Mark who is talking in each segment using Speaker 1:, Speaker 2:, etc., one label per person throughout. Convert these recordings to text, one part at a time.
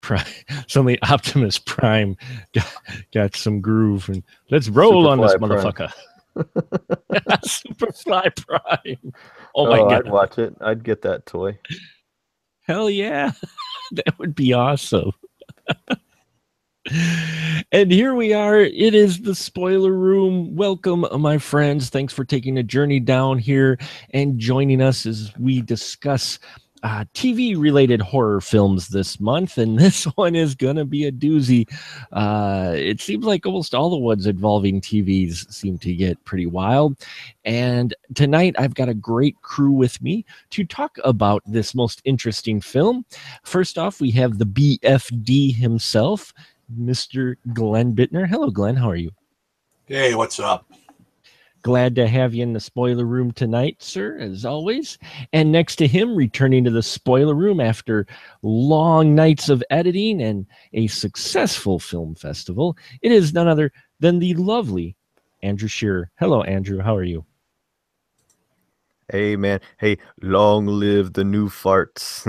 Speaker 1: Prime, suddenly Optimus Prime got some groove, and let's roll on this motherfucker. Superfly Prime. Oh my God.
Speaker 2: I'd watch it. I'd get that toy.
Speaker 1: Hell yeah. That would be awesome. And here we are. It is the spoiler room. Welcome, my friends. Thanks for taking a journey down here and joining us as we discuss TV-related horror films this month. And this one is going to be a doozy. It seems like almost all the ones involving TVs seem to get pretty wild. And tonight, I've got a great crew with me to talk about this most interesting film. First off, we have the BFD himself, Mr. Glenn Bittner. Hello, Glenn. How are you?
Speaker 3: Hey, what's up?
Speaker 1: Glad to have you in the spoiler room tonight, sir, as always. And next to him, returning to the spoiler room after long nights of editing and a successful film festival, it is none other than the lovely Andrew Shearer. Hello, Andrew. How are you?
Speaker 2: Hey, man. Hey, long live the new farts.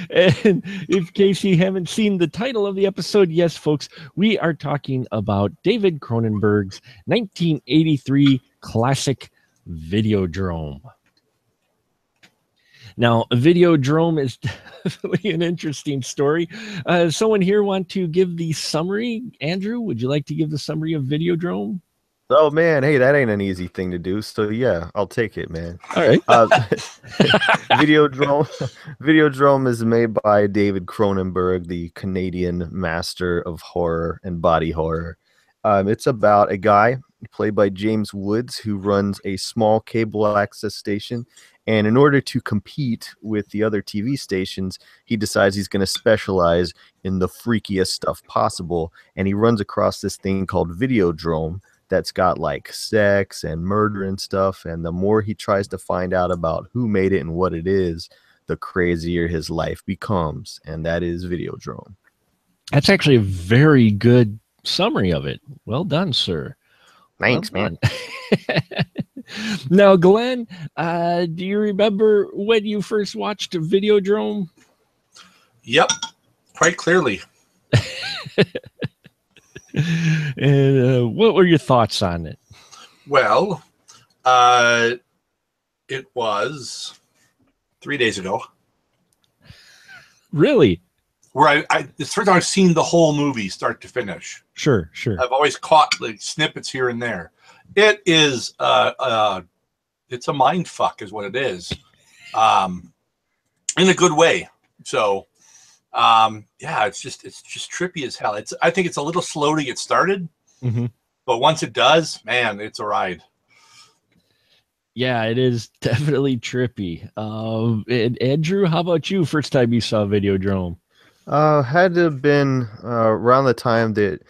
Speaker 1: And in case you haven't seen the title of the episode, yes, folks, we are talking about David Cronenberg's 1983 classic Videodrome. Now, Videodrome is definitely an interesting story. Someone here want to give the summary? Andrew, would you like to give the summary of Videodrome?
Speaker 2: Oh, man. Hey, that ain't an easy thing to do. So, yeah, I'll take it, man.
Speaker 1: All right.
Speaker 2: Videodrome is made by David Cronenberg, the Canadian master of horror and body horror. It's about a guy played by James Woods who runs a small cable access station. And in order to compete with the other TV stations, he decides he's going to specialize in the freakiest stuff possible. And he runs across this thing called Videodrome that's got like sex and murder and stuff. And the more he tries to find out about who made it and what it is, the crazier his life becomes. And that is Videodrome.
Speaker 1: That's actually a very good summary of it. Well done, sir.
Speaker 2: Thanks, man.
Speaker 1: Now, Glenn, do you remember when you first watched Videodrome?
Speaker 3: Yep, quite clearly.
Speaker 1: And what were your thoughts on it?
Speaker 3: Well, it was 3 days ago.
Speaker 1: Really?
Speaker 3: Where it's the first time I've seen the whole movie start to finish.
Speaker 1: Sure.
Speaker 3: I've always caught like snippets here and there. It is it's a mind fuck is what it is. In a good way. So yeah, it's just trippy as hell. I think it's a little slow to get started.
Speaker 1: Mm-hmm.
Speaker 3: But once it does, man, it's a ride.
Speaker 1: Yeah, it is definitely trippy. And Andrew, how about you? First time you saw Videodrome?
Speaker 2: Had to have been around the time that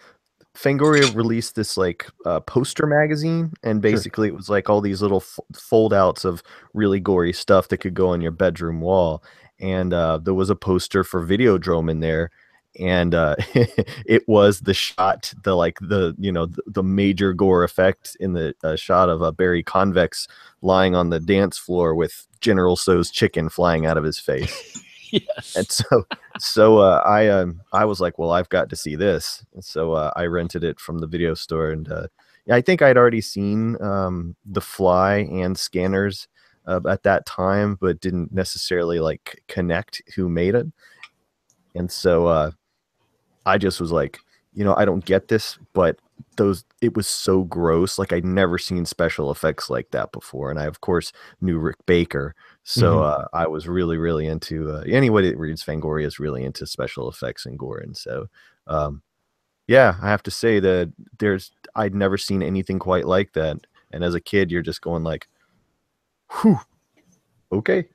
Speaker 2: Fangoria released this like poster magazine, and basically It was like all these little fold outs of really gory stuff that could go on your bedroom wall. And there was a poster for Videodrome in there, and it was the shot, the major gore effect in the shot of Barry Convex lying on the dance floor with General Tso's chicken flying out of his face.
Speaker 1: Yes.
Speaker 2: And so I was like, well, I've got to see this. And so I rented it from the video store, and I think I'd already seen The Fly and Scanners at that time, but didn't necessarily like connect who made it. And so I just was like, I don't get this, but it was so gross. Like I'd never seen special effects like that before. And I, of course, knew Rick Baker. So I was really, really into anybody that reads Fangoria is really into special effects and gore. And so, yeah, I have to say that I'd never seen anything quite like that. And as a kid, you're just going like, whew, okay.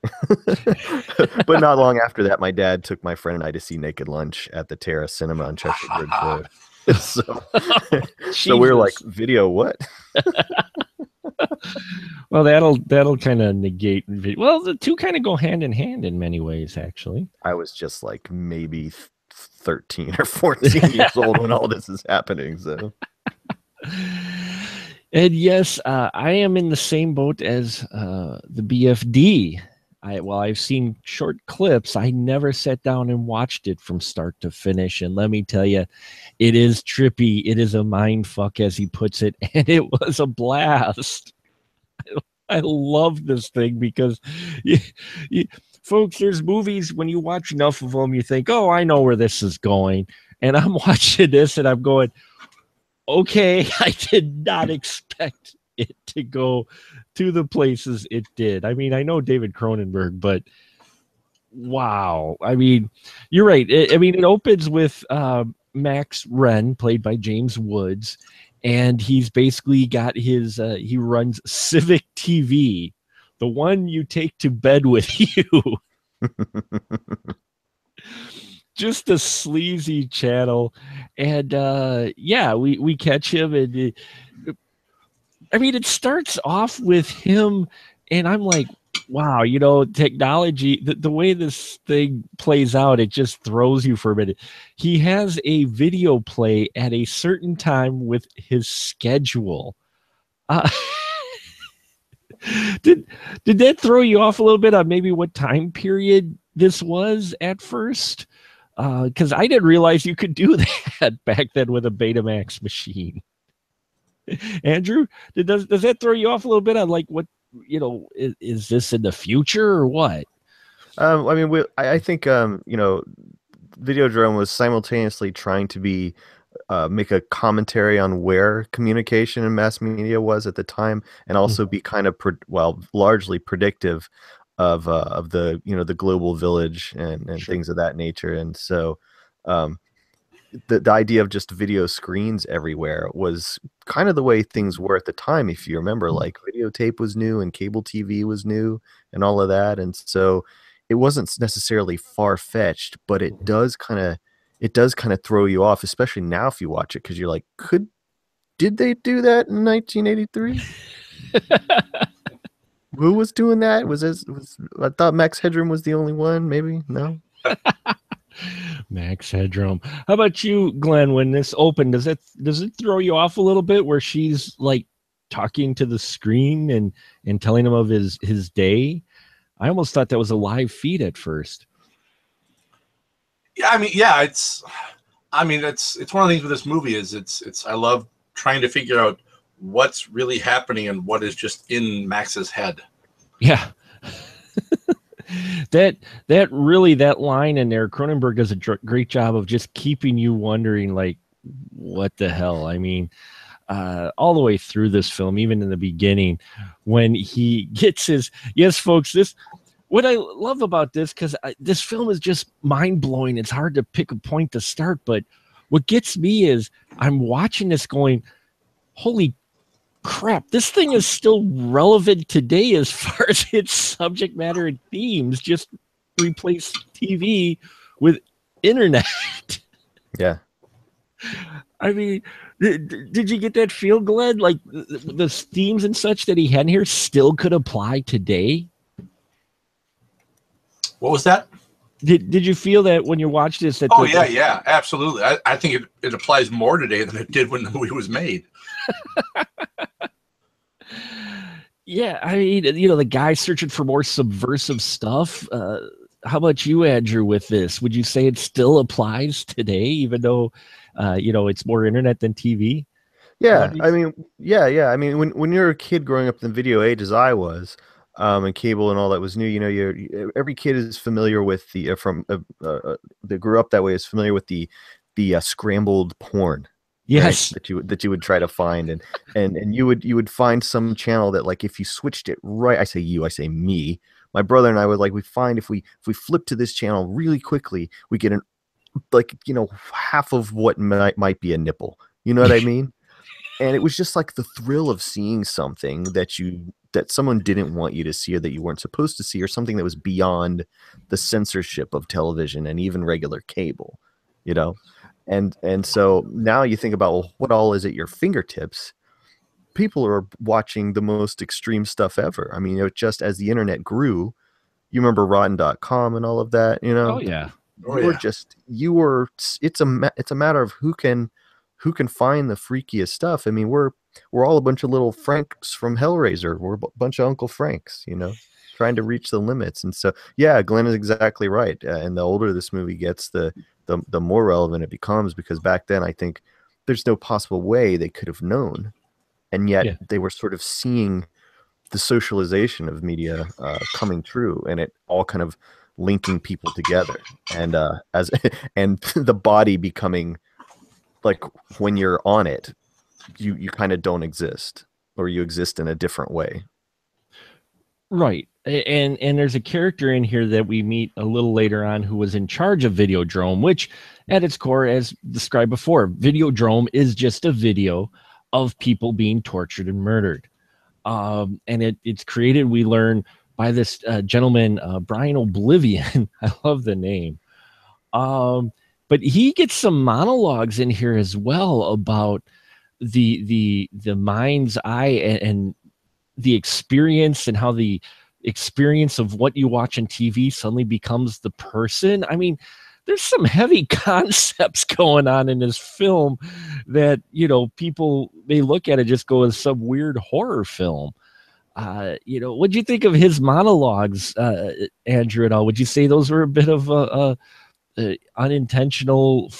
Speaker 2: But not long after that, my dad took my friend and I to see Naked Lunch at the Terrace Cinema on Chester Bridge Road. So we were like, video what?
Speaker 1: Well, that'll kind of negate. Well, the two kind of go hand in hand in many ways, actually.
Speaker 2: I was just like maybe 13 or 14 years old when all this is happening. So,
Speaker 1: and yes, I am in the same boat as the BFD. I've seen short clips. I never sat down and watched it from start to finish. And let me tell you, it is trippy. It is a mind fuck, as he puts it, and it was a blast. I love this thing because, you, folks, there's movies when you watch enough of them, you think, oh, I know where this is going. And I'm watching this and I'm going, okay, I did not expect it to go to the places it did. I mean, I know David Cronenberg, but wow. I mean, you're right. It opens with Max Renn, played by James Woods, and he's basically got his, he runs Civic TV, the one you take to bed with you. Just a sleazy channel. And yeah, we catch him. And it starts off with him, and I'm like, wow, technology, the way this thing plays out, it just throws you for a minute. He has a video play at a certain time with his schedule. Did that throw you off a little bit on maybe what time period this was at first? Because I didn't realize you could do that back then with a Betamax machine. Andrew, does that throw you off a little bit on like what, is this in the future or what?
Speaker 2: I think Videodrome was simultaneously trying to be make a commentary on where communication and mass media was at the time, and also be kind of largely predictive of the the global village and
Speaker 1: Sure.
Speaker 2: things of that nature. And so the idea of just video screens everywhere was kind of the way things were at the time. If you remember, like videotape was new and cable TV was new and all of that. And so it wasn't necessarily far-fetched, but it does kind of throw you off, especially now if you watch it, because you're like, did they do that in 1983? Who was doing that? I thought Max Headroom was the only one. Maybe no.
Speaker 1: Max Headroom. How about you, Glenn? When this opened, does it throw you off a little bit where she's like talking to the screen and telling him of his day? I almost thought that was a live feed at first.
Speaker 3: Yeah, it's one of the things with this movie is I love trying to figure out what's really happening and what is just in Max's head.
Speaker 1: Yeah. that line in there, Cronenberg does a great job of just keeping you wondering, like, what the hell? I mean, all the way through this film, even in the beginning, when he gets yes, folks, what I love about this, because this film is just mind-blowing. It's hard to pick a point to start, but what gets me is I'm watching this going, holy crap, this thing is still relevant today as far as its subject matter and themes. Just replace TV with internet.
Speaker 2: Yeah.
Speaker 1: I mean, did you get that feel, Glenn? Like the themes and such that he had here still could apply today?
Speaker 3: What was that?
Speaker 1: Did you feel that when you watched this?
Speaker 3: Yeah, absolutely. I think it applies more today than it did when the movie was made.
Speaker 1: Yeah, I mean, the guy searching for more subversive stuff. How about you, Andrew, with this? Would you say it still applies today, even though, it's more internet than TV?
Speaker 2: Yeah, I mean, yeah. I mean, when you're a kid growing up in the video age, as I was, and cable and all that was new, every kid is familiar with that grew up that way is familiar with the scrambled porn.
Speaker 1: Yes,
Speaker 2: right? that you would try to find, and you would find some channel that, like, if you switched it right, I say me, my brother and I would, like, we find if we flip to this channel really quickly, we get half of what might be a nipple. You know what I mean? And it was just like the thrill of seeing something that someone didn't want you to see, or that you weren't supposed to see, or something that was beyond the censorship of television and even regular cable, And so now you think about, well, what all is at your fingertips? People are watching the most extreme stuff ever. I mean, just as the internet grew, you remember Rotten.com and all of that,
Speaker 1: Oh yeah.
Speaker 2: It's a matter of who can find the freakiest stuff. I mean, we're all a bunch of little Franks from Hellraiser. We're a bunch of Uncle Franks, trying to reach the limits. And so, yeah, Glenn is exactly right. And the older this movie gets, the more relevant it becomes, because back then I think there's no possible way they could have known. And yet they were sort of seeing the socialization of media coming true, and it all kind of linking people together, and and the body becoming like, when you're on it, you kind of don't exist, or you exist in a different way.
Speaker 1: Right. And there's a character in here that we meet a little later on who was in charge of Videodrome, which at its core, as described before, Videodrome is just a video of people being tortured and murdered. And it's created, we learn, by this gentleman, Bianca Oblivion. I love the name. But he gets some monologues in here as well about the mind's eye and the experience, and how the experience of what you watch on TV suddenly becomes the person. I mean, there's some heavy concepts going on in this film that, you know, people may look at it just go as some weird horror film. You know, what'd you think of his monologues, Andrew, at all? Would you say those were a bit of unintentional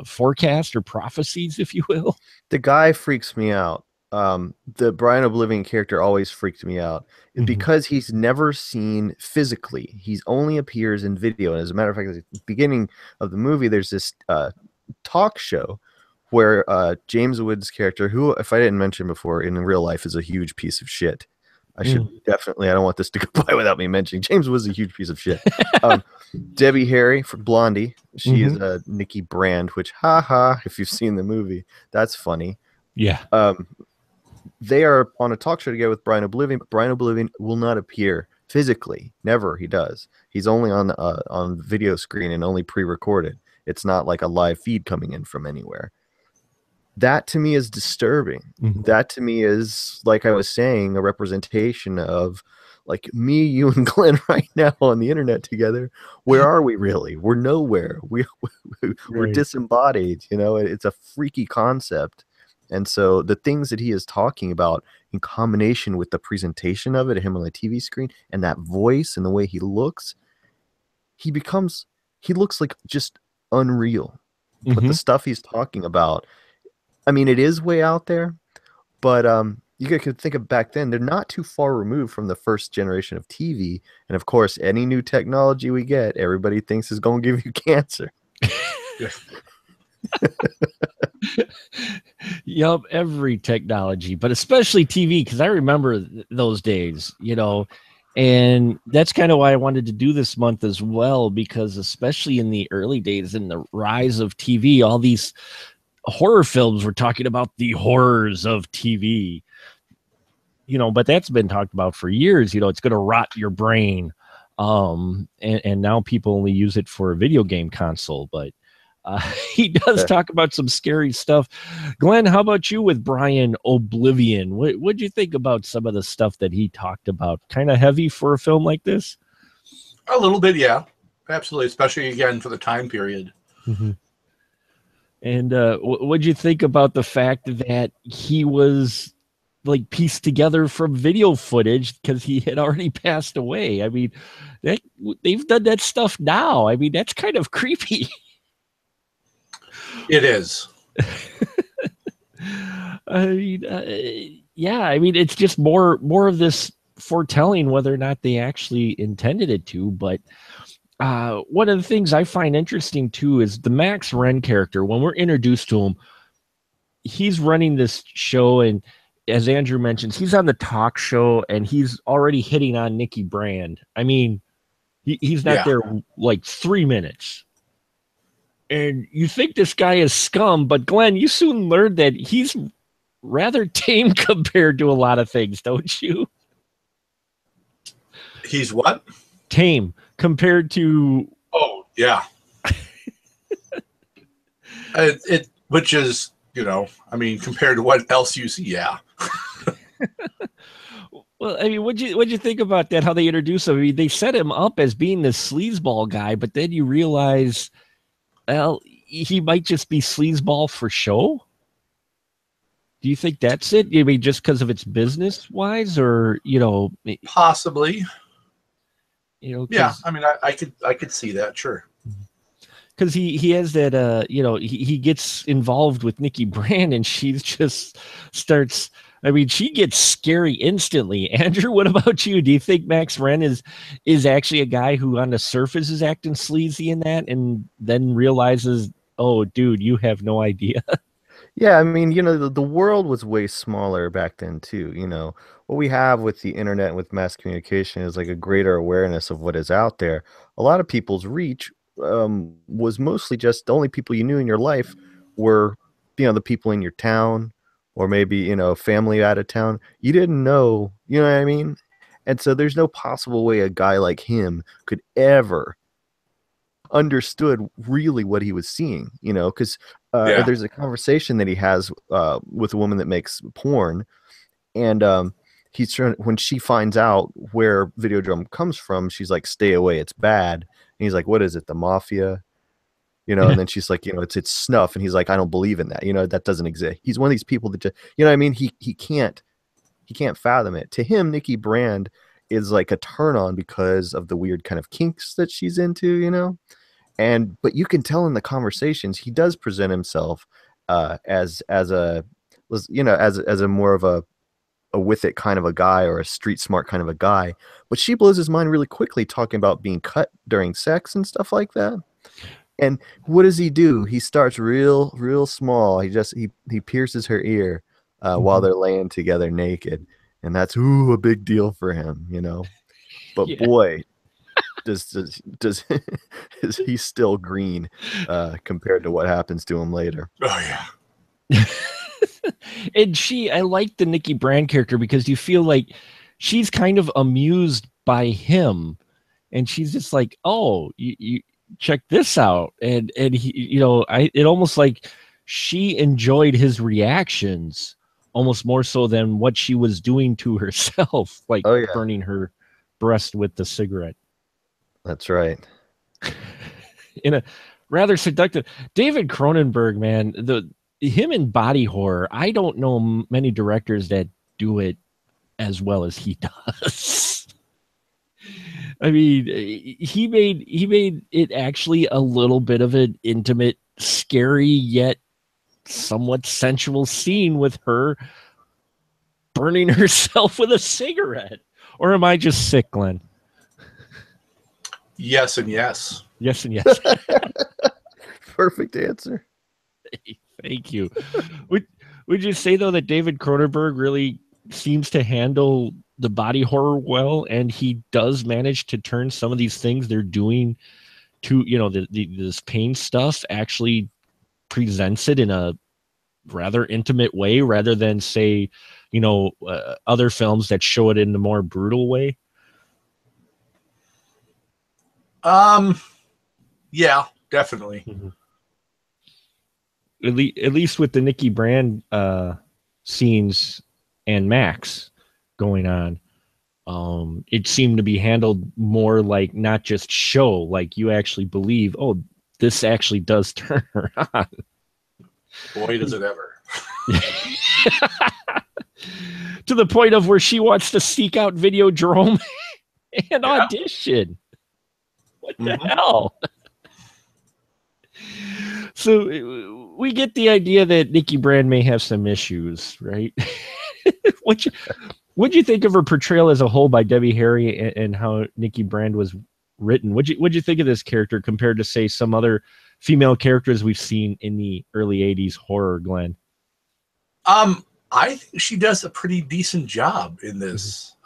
Speaker 1: forecast or prophecies, if you will?
Speaker 2: The guy freaks me out. The Bianca Oblivion character always freaked me out because he's never seen physically. He's only appears in video. And as a matter of fact, at the beginning of the movie, there's this talk show where James Woods' character, who, if I didn't mention before, in real life is a huge piece of shit. I should definitely, I don't want this to go by without me mentioning. James was a huge piece of shit. Debbie Harry for Blondie. She is Nikki Brand, which, haha, if you've seen the movie, that's funny.
Speaker 1: Yeah.
Speaker 2: They are on a talk show together with Bianca Oblivion, but Bianca Oblivion will not appear physically. Never he does. He's only on video screen and only pre-recorded. It's not like a live feed coming in from anywhere. That to me is disturbing. That to me is, like I was saying, a representation of like me, you, and Glenn right now on the internet together. Where are we really? We're nowhere. We're disembodied. You know, it's a freaky concept. And so the things that he is talking about in combination with the presentation of it, him on the TV screen, and that voice and the way he looks, he looks like just unreal. But the stuff he's talking about, I mean, it is way out there, but you could think of back then, they're not too far removed from the first generation of TV. And of course, any new technology we get, everybody thinks is going to give you cancer.
Speaker 1: Yup, every technology, but especially TV, because I remember those days, you know, and that's kind of why I wanted to do this month as well, because especially in the early days, in the rise of TV, all these horror films were talking about the horrors of TV, you know, but that's been talked about for years. You know, it's going to rot your brain. And now people only use it for a video game console, but he does talk about some scary stuff. Glenn, how about you with Bianca Oblivion? What'd you think about some of the stuff that he talked about? Kind of heavy for a film like this?
Speaker 3: A little bit, yeah. Absolutely, especially, again, for the time period.
Speaker 1: And what'd you think about the fact that he was like pieced together from video footage because he had already passed away? I mean, they've done that stuff now. I mean, that's kind of creepy.
Speaker 3: It is.
Speaker 1: I mean, yeah. I mean, it's just more of this foretelling whether or not they actually intended it to. But one of the things I find interesting too is the Max Renn character. When we're introduced to him, he's running this show, and as Andrew mentions, he's on the talk show, and he's already hitting on Nikki Brand. I mean, he's not there like 3 minutes. And you think this guy is scum, but Glenn, you soon learned that he's rather tame compared to a lot of things, don't you?
Speaker 3: He's what?
Speaker 1: Tame compared to...
Speaker 3: Oh, yeah. Which is, you know, I mean, compared to what else you see, yeah.
Speaker 1: Well, I mean, what'd you think about that, how they introduced him? I mean, they set him up as being this sleazeball guy, but then you realize... well, he might just be sleazeball for show. Do you think that's it? I mean, just because of its business wise, or, you know,
Speaker 3: possibly.
Speaker 1: You know,
Speaker 3: Yeah, I mean, I could see that, sure.
Speaker 1: because he has that you know, he gets involved with Nikki Brand, and she just starts. I mean, she gets scary instantly. Andrew, what about you? Do you think Max Renn is actually a guy who on the surface is acting sleazy in that, and then realizes, oh, dude, you have no idea?
Speaker 2: Yeah, I mean, you know, the world was way smaller back then too. You know, what we have with the internet and with mass communication is like a greater awareness of what is out there. A lot of people's reach was mostly just the only people you knew in your life were, you know, the people in your town or maybe, you know, family out of town. You didn't know, you know what I mean? And so there's no possible way a guy like him could ever understood really what he was seeing, you know, because
Speaker 3: Yeah.
Speaker 2: there's a conversation that he has with a woman that makes porn, and he's trying when she finds out where Videodrome comes from, she's like, "Stay away, it's bad." And he's like, "What is it, the mafia?" You know, and then she's like, "You know, it's snuff," and he's like, "I don't believe in that. You know, that doesn't exist." He's one of these people that just, you know what I mean? He can't fathom it. To him, Nikki Brand is like a turn on because of the weird kind of kinks that she's into, you know. And but you can tell in the conversations he does present himself as a you know as a more of a with it kind of a guy or a street smart kind of a guy. But she blows his mind really quickly talking about being cut during sex and stuff like that. And what does he do? He starts real small. He pierces her ear while they're laying together naked, and that's a big deal for him, you know. But
Speaker 1: Yeah.
Speaker 2: boy, does is he still green compared to what happens to him later.
Speaker 3: Oh yeah.
Speaker 1: And I like the Nikki Brand character because you feel like she's kind of amused by him, and she's just like, oh, you check this out. And he, you know, it almost like she enjoyed his reactions almost more so than what she was doing to herself, like
Speaker 2: Oh yeah,
Speaker 1: burning her breast with the cigarette
Speaker 2: that's right.
Speaker 1: in a rather seductive. David Cronenberg, man, him in body horror, I don't know many directors that do it as well as he does. I mean, he made it actually a little bit of an intimate, scary yet somewhat sensual scene with her burning herself with a cigarette. Or am I just sick, Glenn?
Speaker 3: Yes and yes.
Speaker 1: Yes and yes.
Speaker 2: Perfect answer.
Speaker 1: Thank you. Would you say though that David Cronenberg really seems to handle the body horror well, and he does manage to turn some of these things they're doing to, you know, this pain stuff actually presents it in a rather intimate way rather than say, you know, other films that show it in a more brutal way?
Speaker 3: Yeah, definitely.
Speaker 1: Mm-hmm. At least with the Nikki Brand scenes and Max going on, it seemed to be handled more like not just show, like you actually believe, oh, this actually does turn her on.
Speaker 3: Boy, does it ever.
Speaker 1: To the point of where she wants to seek out Videodrome and audition. What the hell? So we get the idea that Nikki Brand may have some issues, right? What'd you think of her portrayal as a whole by Debbie Harry and how Nikki Brand was written? What'd you think of this character compared to, say, some other female characters we've seen in the early 80s horror, Glenn?
Speaker 3: I think she does a pretty decent job in this.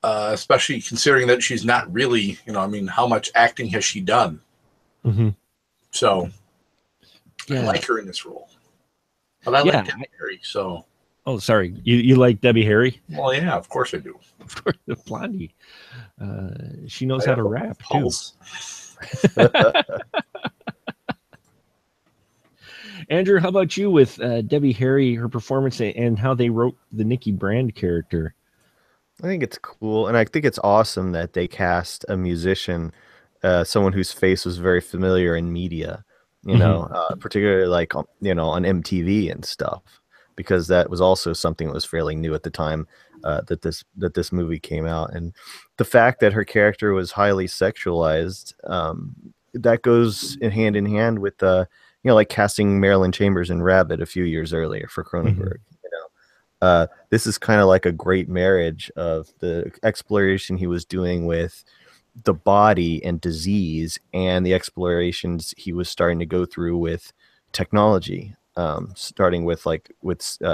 Speaker 3: Especially considering that she's not really, you know, I mean, how much acting has she done?
Speaker 1: Mm-hmm.
Speaker 3: So
Speaker 1: yeah.
Speaker 3: I like her in this role. But I like Debbie Harry, so.
Speaker 1: Oh, sorry. You like Debbie Harry?
Speaker 3: Well, yeah, of course I do.
Speaker 1: Of course, the Blondie. She knows how to rap, too. Andrew, how about you with Debbie Harry, her performance, and how they wrote the Nikki Brand character?
Speaker 2: I think it's cool, and I think it's awesome that they cast a musician, someone whose face was very familiar in media, you know, particularly like, you know, on MTV and stuff. because that was also something that was fairly new at the time that this movie came out. And the fact that her character was highly sexualized, that goes in hand with like casting Marilyn Chambers in Rabbit a few years earlier for Cronenberg. This is kind of like a great marriage of the exploration he was doing with the body and disease and the explorations he was starting to go through with technology, starting with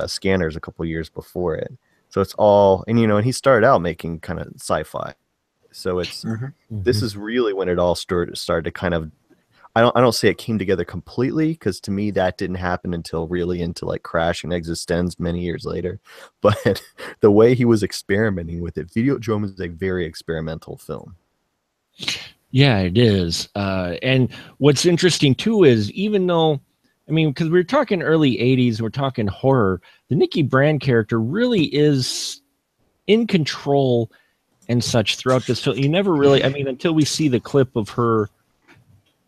Speaker 2: scanners a couple years before it. So it's all, and he started out making kind of sci-fi. So it's this is really when it all started to kind of, I don't say it came together completely, because to me that didn't happen until really into like Crash and Existenz many years later. But the way he was experimenting with it, Videodrome is a very experimental film.
Speaker 1: Yeah, it is. And what's interesting too is, even though, I mean, because we're talking early 80s, we're talking horror, the Nikki Brand character really is in control and such throughout this film. You never really, I mean, until we see the clip of her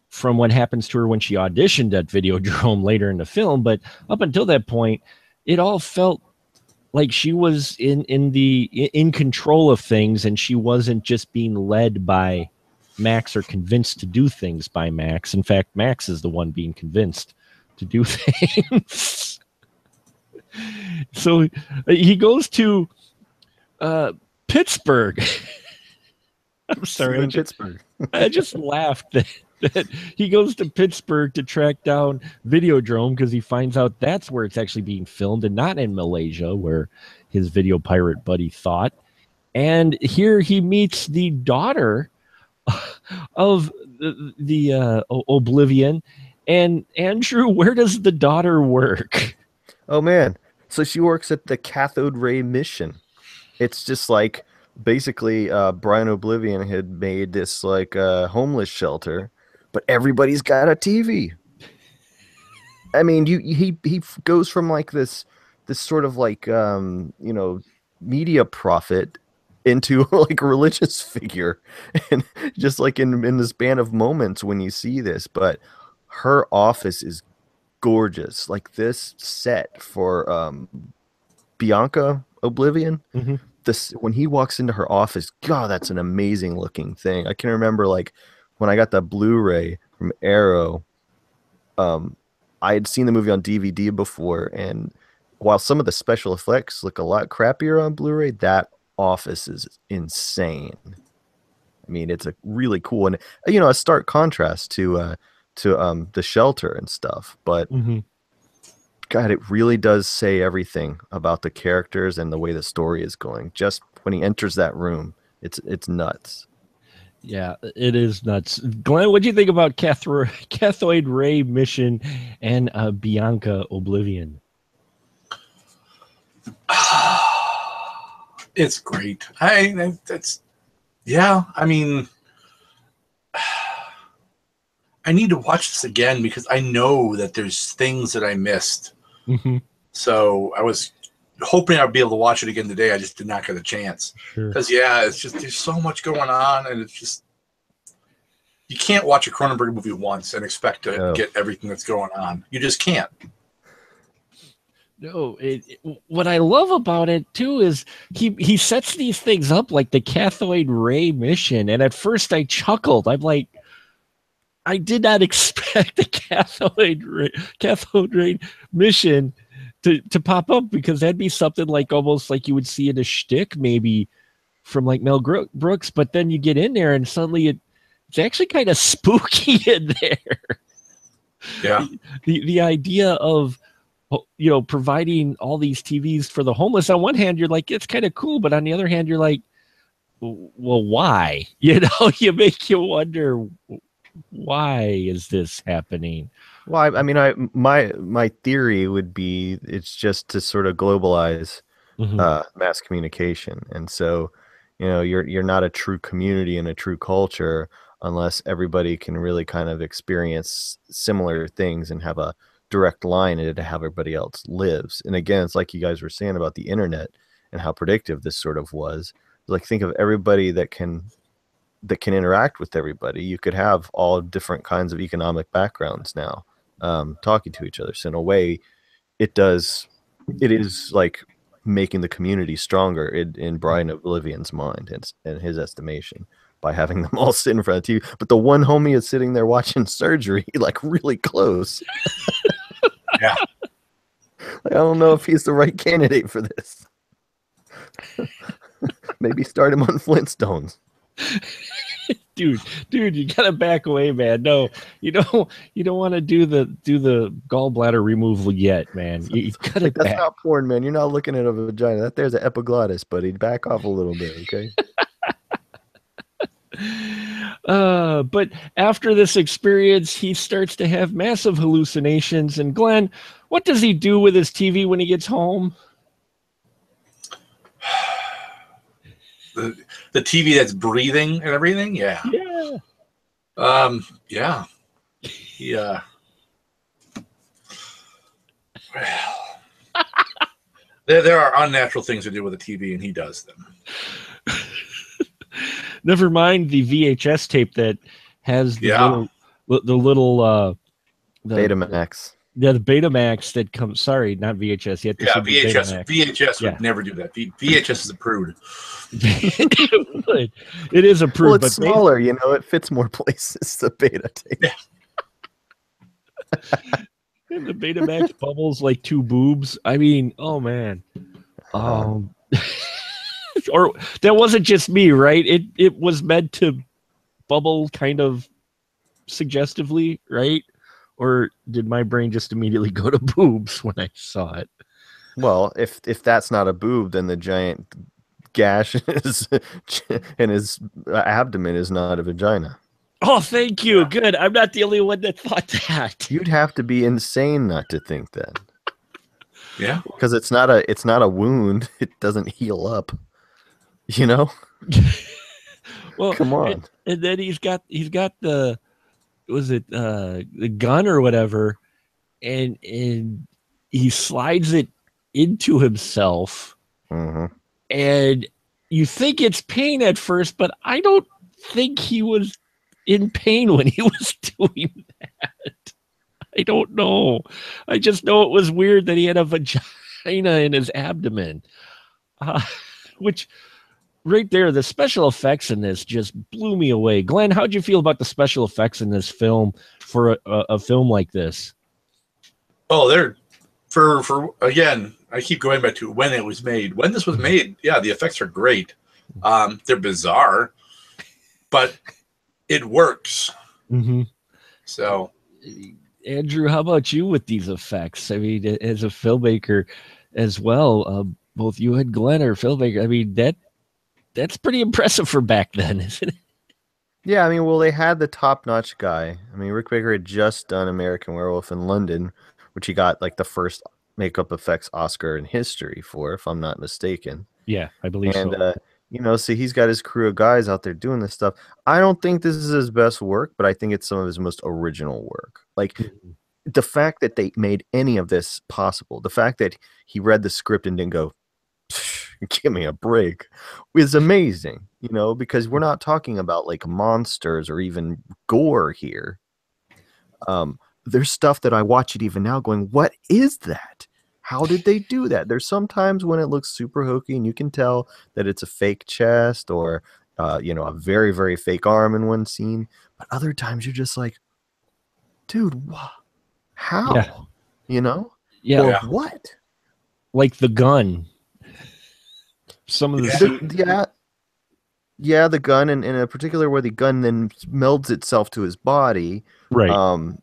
Speaker 1: from what happens to her when she auditioned at Videodrome later in the film, but up until that point, it all felt like she was in control of things, and she wasn't just being led by Max or convinced to do things by Max. In fact, Max is the one being convinced to do things. So he goes to Pittsburgh. I'm sorry,
Speaker 2: Pittsburgh.
Speaker 1: I just laughed that he goes to Pittsburgh to track down Videodrome, because he finds out that's where it's actually being filmed and not in Malaysia, where his video pirate buddy thought. And here he meets the daughter of the Oblivion. And Andrew, where does the daughter work?
Speaker 2: Oh man, so she works at the cathode ray mission. It's just like, basically Brian Oblivion had made this like homeless shelter, but everybody's got a TV. I mean, he goes from like this sort of like media prophet into like a religious figure, and just like in the span of moments when you see this. But her office is gorgeous. Like this set for Bianca Oblivion. This, when he walks into her office, God, that's an amazing looking thing. I can remember like when I got the Blu-ray from Arrow, I had seen the movie on DVD before, and while some of the special effects look a lot crappier on Blu-ray, that office is insane. I mean, it's a really cool, and a stark contrast to the shelter and stuff, but God, it really does say everything about the characters and the way the story is going. Just when he enters that room, it's nuts.
Speaker 1: Yeah, it is nuts. Glenn, what do you think about cathode ray mission and Bianca Oblivion?
Speaker 3: It's great. I mean, I need to watch this again, because I know that there's things that I missed. So I was hoping I'd be able to watch it again today. I just did not get a chance. Because it's just, there's so much going on, and it's just, you can't watch a Cronenberg movie once and expect to get everything that's going on. You just can't.
Speaker 1: No, what I love about it too is he sets these things up like the cathode ray mission, and at first I chuckled. I'm like, I did not expect the cathode ray mission to pop up, because that'd be something like almost like you would see in a shtick maybe from like Mel Brooks. But then you get in there and suddenly it's actually kind of spooky in there.
Speaker 3: Yeah.
Speaker 1: The idea of providing all these TVs for the homeless, on one hand you're like, it's kind of cool, but on the other hand you're like, well, why? You make you wonder, why is this happening?
Speaker 2: Well, I mean, my theory would be it's just to sort of globalize mass communication, and so you're not a true community and a true culture unless everybody can really kind of experience similar things and have a direct line into how everybody else lives. And again, it's like you guys were saying about the internet and how predictive this sort of was. Like, think of everybody that can interact with everybody. You could have all different kinds of economic backgrounds now talking to each other. So in a way, it does it is like making the community stronger in Brian Oblivion's mind and in his estimation by having them all sit in front of TV. But the one homie is sitting there watching surgery, like really close.
Speaker 3: Yeah.
Speaker 2: Like, I don't know if he's the right candidate for this. Maybe start him on Flintstones.
Speaker 1: Dude, you gotta back away, man. No, you don't want to do the gallbladder removal yet, man. You gotta
Speaker 2: like, that's
Speaker 1: back.
Speaker 2: not porn, man. You're not looking at a vagina. That there's an epiglottis, buddy. Back off a little bit, okay?
Speaker 1: But after this experience, he starts to have massive hallucinations. And Glenn, what does he do with his TV when he gets home?
Speaker 3: The TV that's breathing and everything. Yeah.
Speaker 1: Yeah.
Speaker 3: Yeah. Yeah. Well, there are unnatural things to do with a TV, and he does them.
Speaker 1: Never mind the VHS tape that has the little
Speaker 2: Betamax.
Speaker 1: Yeah, the Betamax that comes. Sorry, not VHS yet.
Speaker 3: Yeah, VHS. VHS would never do that. VHS is a prude.
Speaker 1: It is a prude.
Speaker 2: Well, it's smaller. It fits more places. The beta tape.
Speaker 3: Yeah.
Speaker 1: And the Betamax bubbles like two boobs. I mean, oh man. Or that wasn't just me, right? It was meant to bubble kind of suggestively, right? Or did my brain just immediately go to boobs when I saw it?
Speaker 2: Well, if that's not a boob, then the giant gash in his abdomen is not a vagina.
Speaker 1: Oh, thank you. Good. I'm not the only one that thought that.
Speaker 2: You'd have to be insane not to think that.
Speaker 3: Yeah,
Speaker 2: because it's not a wound. It doesn't heal up.
Speaker 1: Well,
Speaker 2: come on.
Speaker 1: And then he's got the gun or whatever, and he slides it into himself, and you think it's pain at first, but I don't think he was in pain when he was doing that. I don't know. I just know it was weird that he had a vagina in his abdomen, which right there, the special effects in this just blew me away. Glenn, how'd you feel about the special effects in this film for a film like this?
Speaker 3: Oh, they're for again, I keep going back to when it was made. When this was made, yeah, the effects are great. They're bizarre, but it works. So,
Speaker 1: Andrew, how about you with these effects? I mean, as a filmmaker as well, both you and Glenn are filmmakers. I mean, that's pretty impressive for back then, isn't it?
Speaker 2: Yeah, I mean, well, they had the top-notch guy. I mean, Rick Baker had just done American Werewolf in London, which he got like the first makeup effects Oscar in history for, if I'm not mistaken.
Speaker 1: Yeah, I believe
Speaker 2: so.
Speaker 1: And,
Speaker 2: so he's got his crew of guys out there doing this stuff. I don't think this is his best work, but I think it's some of his most original work. Like, the fact that they made any of this possible, the fact that he read the script and didn't go, give me a break, is amazing, because we're not talking about like monsters or even gore here. There's stuff that I watch it even now going, what is that? How did they do that? There's sometimes when it looks super hokey and you can tell that it's a fake chest or, a very, very fake arm in one scene. But other times you're just like, dude, how?
Speaker 1: Yeah.
Speaker 2: Or what?
Speaker 1: Like the gun. Some of the
Speaker 2: the gun, and in a particular where the gun then melds itself to his body.
Speaker 1: Right.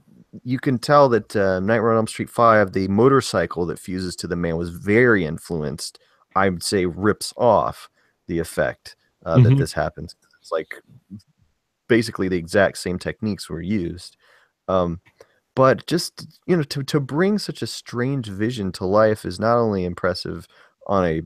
Speaker 2: You can tell that Nightmare on Elm Street 5, the motorcycle that fuses to the man, was very influenced. I would say rips off the effect that this happens. It's like basically the exact same techniques were used. But just to bring such a strange vision to life is not only impressive on a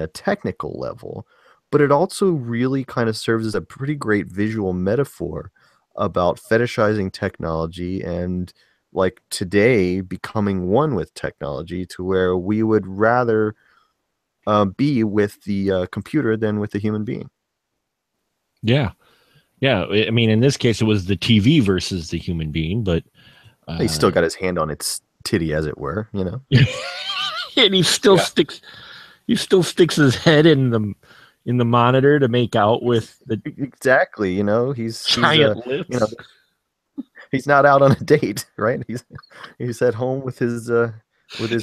Speaker 2: technical level, but it also really kind of serves as a pretty great visual metaphor about fetishizing technology and like today becoming one with technology to where we would rather be with the computer than with the human being.
Speaker 1: Yeah. I mean, in this case, it was the TV versus the human being, but
Speaker 2: he still got his hand on its titty, as it were,
Speaker 1: And he still sticks his head in the monitor to make out with the
Speaker 2: exactly. He's
Speaker 1: giant lips.
Speaker 2: He's not out on a date, right? He's at home with his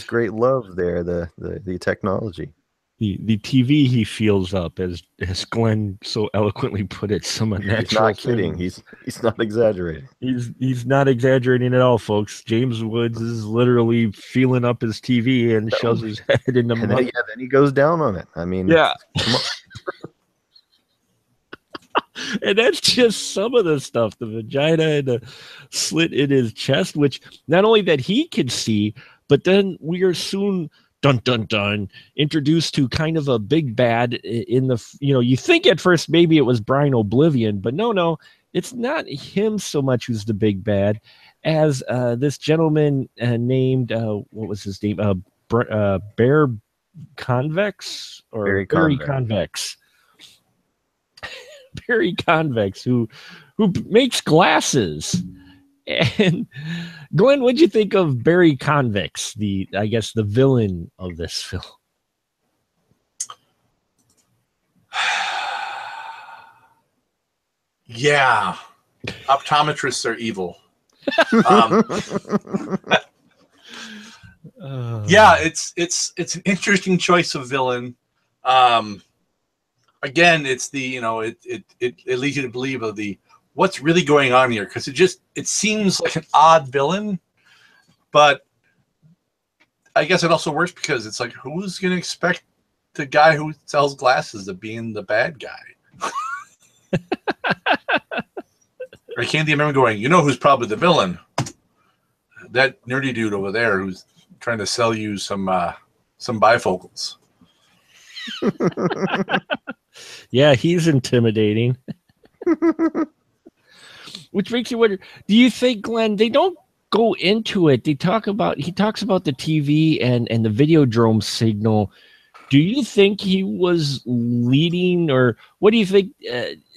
Speaker 2: great love there, the technology.
Speaker 1: The TV he feels up, as Glenn so eloquently put it, some unnatural.
Speaker 2: He's not kidding. He's not exaggerating.
Speaker 1: He's not exaggerating at all, folks. James Woods is literally feeling up his TV and shoves his head in the monitor.
Speaker 2: Yeah, then he goes down on it. I mean,
Speaker 1: yeah. And that's just some of the stuff, the vagina and the slit in his chest, which not only that he can see, but then we are soon, dun, dun, dun, introduced to kind of a big bad in the, you think at first maybe it was Bianca Oblivion, but no, it's not him so much who's the big bad as this gentleman named, what was his name? Bear Convex or Barry Convex. Barry Convex, who makes glasses. And Glenn, what'd you think of Barry Convex, the villain of this film?
Speaker 3: Yeah, optometrists are evil. Yeah, it's an interesting choice of villain. Again, it's the it leads you to believe of the what's really going on here, because it seems like an odd villain, but I guess it also works because it's like, who's going to expect the guy who sells glasses to be in the bad guy? I can't remember going, who's probably the villain? That nerdy dude over there who's trying to sell you some bifocals.
Speaker 1: Yeah, he's intimidating. Which makes you wonder, do you think, Glenn, they don't go into it? He talks about the TV and the Videodrome signal. Do you think he was leading, or what do you think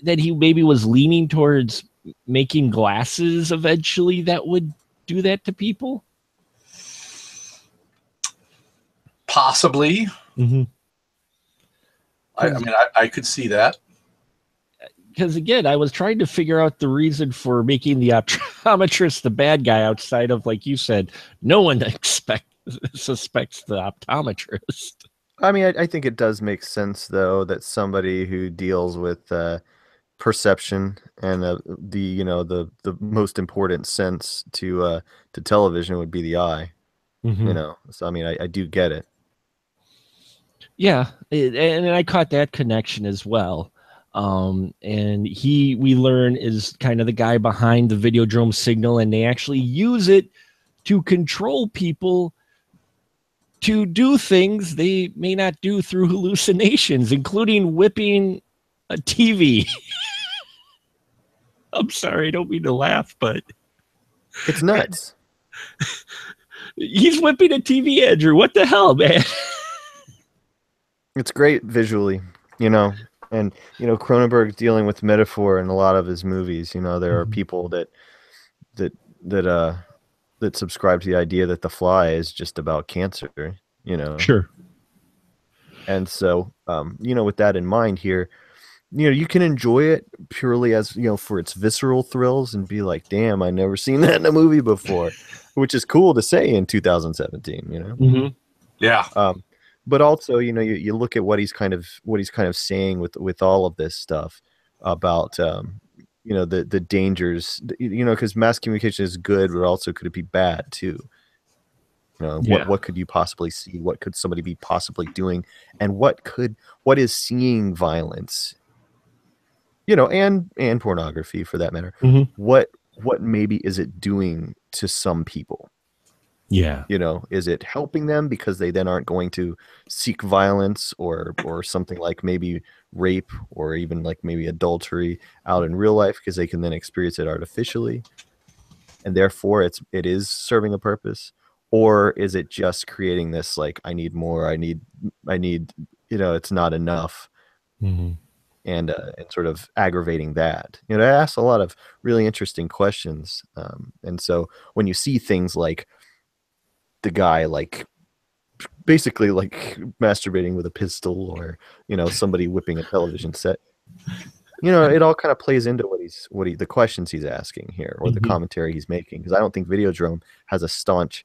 Speaker 1: that he maybe was leaning towards making glasses eventually that would do that to people?
Speaker 3: Possibly.
Speaker 1: Mm-hmm.
Speaker 3: I mean, I could see that.
Speaker 1: Because again, I was trying to figure out the reason for making the optometrist the bad guy outside of, like you said, no one suspects the optometrist.
Speaker 2: I mean, I think it does make sense, though, that somebody who deals with perception and the most important sense to television would be the eye.
Speaker 1: Mm-hmm.
Speaker 2: So I mean, I do get it.
Speaker 1: Yeah, and I caught that connection as well. And we learn, is kind of the guy behind the Videodrome signal, and they actually use it to control people to do things they may not do through hallucinations, including whipping a TV. I'm sorry, I don't mean to laugh, but
Speaker 2: it's nuts.
Speaker 1: He's whipping a TV, Andrew. What the hell, man?
Speaker 2: It's great visually, and Cronenberg's dealing with metaphor in a lot of his movies. There are people that subscribe to the idea that The Fly is just about cancer.
Speaker 1: Sure.
Speaker 2: And so, with that in mind here, you can enjoy it purely as for its visceral thrills and be like, "Damn, I never seen that in a movie before," which is cool to say in 2017.
Speaker 1: Mm-hmm.
Speaker 3: Yeah.
Speaker 2: But also, you look at what he's kind of saying with all of this stuff about the dangers, because mass communication is good, but also could it be bad too? What could you possibly see? What could somebody be possibly doing? And what is seeing violence? And pornography for that matter.
Speaker 1: Mm-hmm.
Speaker 2: What maybe is it doing to some people?
Speaker 1: Yeah.
Speaker 2: Is it helping them because they then aren't going to seek violence or something like maybe rape or even like maybe adultery out in real life, because they can then experience it artificially, and therefore it is serving a purpose? Or is it just creating this like, I need more, I need it's not enough?
Speaker 1: Mm-hmm.
Speaker 2: And sort of aggravating that. It asks a lot of really interesting questions. And so when you see things like the guy like basically like masturbating with a pistol, or somebody whipping a television set. It all kind of plays into the questions he's asking here, or the commentary he's making, because I don't think Videodrome has a staunch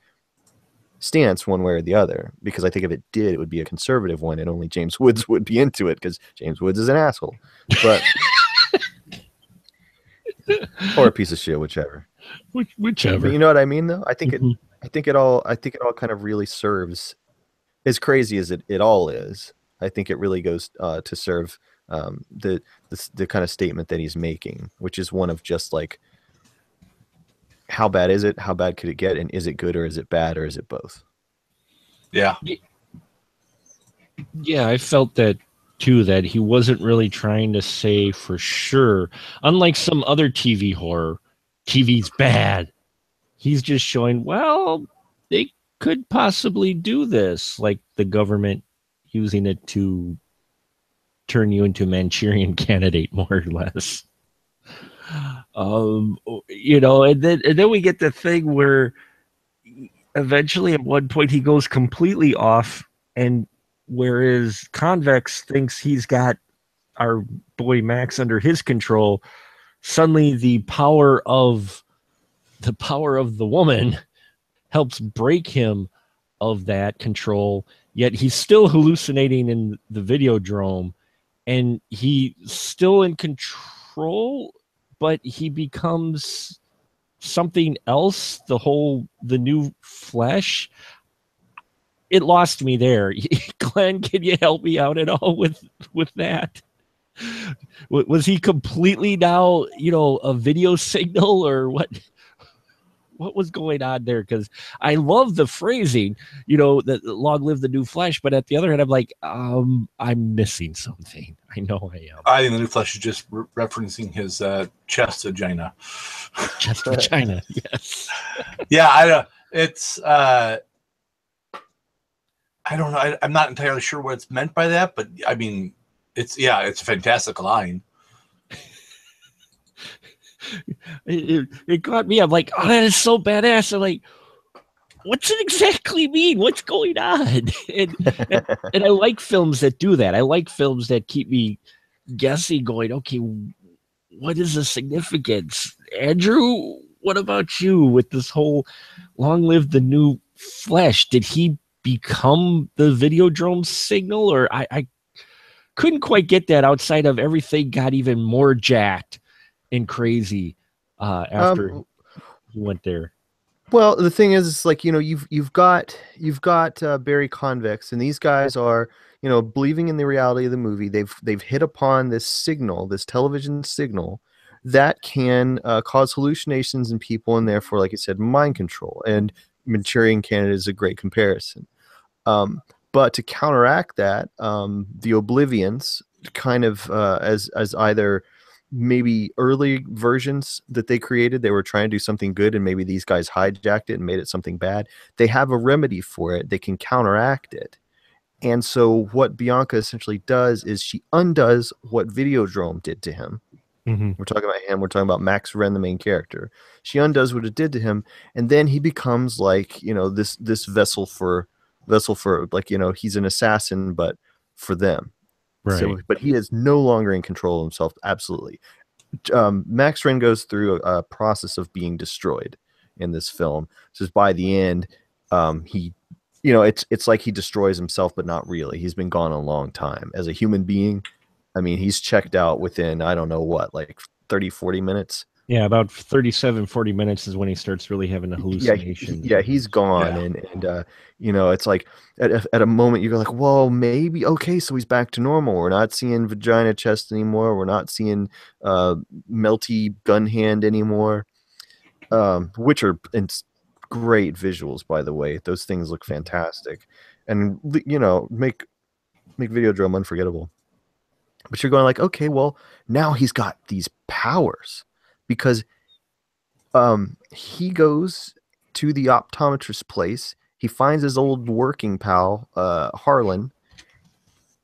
Speaker 2: stance one way or the other, because I think if it did, it would be a conservative one, and only James Woods would be into it, because James Woods is an asshole, but or a piece of shit, whichever.
Speaker 1: Whichever.
Speaker 2: But you know what I mean, though. I think it all kind of really serves, as crazy as it all is. I think it really goes to serve the kind of statement that he's making, which is one of just like, how bad is it? How bad could it get? And is it good, or is it bad, or is it both?
Speaker 3: Yeah.
Speaker 1: Yeah, I felt that too, that he wasn't really trying to say for sure. Unlike some other TV horror, TV's bad. He's just showing, well, they could possibly do this, like the government using it to turn you into Manchurian Candidate, more or less. And then we get the thing where eventually at one point he goes completely off, and whereas Convex thinks he's got our boy Max under his control, suddenly the power of the woman helps break him of that control, yet he's still hallucinating in the Videodrome, and he's still in control, but he becomes something else, the new flesh. It lost me there. Glenn, can you help me out at all with that? Was he completely now, a video signal, or what? What was going on there? Because I love the phrasing, that long live the new flesh, but at the other hand, I'm like, I'm missing something. I know I am.
Speaker 3: I think the new flesh is just referencing his chest vagina.
Speaker 1: Chest vagina, yes.
Speaker 3: Yeah, I don't know. I'm not entirely sure what it's meant by that, but I mean, it's a fantastic line.
Speaker 1: It got me. I'm like, oh, that is so badass. I'm like, what's it exactly mean? What's going on? And I like films that do that. I like films that keep me guessing, going, okay, what is the significance? Andrew, what about you with this whole long live the new flesh? Did he become the Videodrome signal? Or I couldn't quite get that outside of everything got even more jacked and crazy after he went there.
Speaker 2: Well, the thing is, it's like, you've got Barry Convex, and these guys are, believing in the reality of the movie. They've hit upon this signal, this television signal, that can cause hallucinations in people, and therefore, like you said, mind control. And Manchurian Candidate is a great comparison. But to counteract that, the Oblivions kind of as either maybe early versions that they created, they were trying to do something good, and maybe these guys hijacked it and made it something bad. They have a remedy for it. They can counteract it. And so what Bianca essentially does is she undoes what Videodrome did to him. We're talking about him. We're talking about Max Renn, the main character. She undoes what it did to him, and then he becomes like, this vessel for like, he's an assassin, but for them.
Speaker 1: Right.
Speaker 2: So, but he is no longer in control of himself. Absolutely. Max Renn goes through a process of being destroyed in this film. So by the end, he, it's like he destroys himself, but not really. He's been gone a long time as a human being. I mean, he's checked out within, I don't know what, like 30, 40 minutes.
Speaker 1: Yeah, about 37, 40 minutes is when he starts really having a hallucination.
Speaker 2: Yeah, he's gone. Yeah. And it's like at a moment you go like, whoa, maybe, okay, so he's back to normal. We're not seeing vagina chest anymore. We're not seeing melty gun hand anymore, which are great visuals, by the way. Those things look fantastic and, make Videodrome unforgettable. But you're going like, okay, well, now he's got these powers. Because he goes to the optometrist place. He finds his old working pal, Harlan.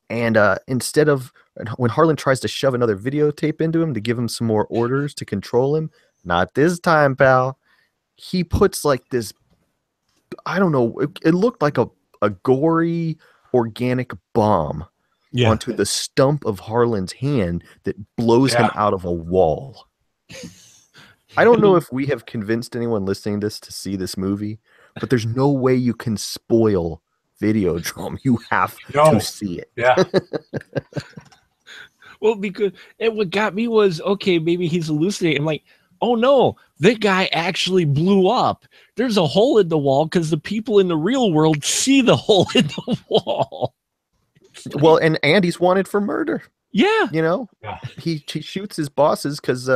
Speaker 2: And instead of, when Harlan tries to shove another videotape into him to give him some more orders to control him, not this time, pal. He puts like this, I don't know, it looked like a a gory organic bomb onto the stump of Harlan's hand that blows him out of a wall. I don't know if we have convinced anyone listening to this to see this movie, but there's no way you can spoil Videodrome. You have to see it.
Speaker 3: Yeah.
Speaker 1: Well, because what got me was, okay, maybe he's hallucinating. I'm like, oh no, that guy actually blew up. There's a hole in the wall because the people in the real world see the hole in the wall.
Speaker 2: Well, and he's wanted for murder.
Speaker 1: Yeah.
Speaker 2: You know, he shoots his bosses because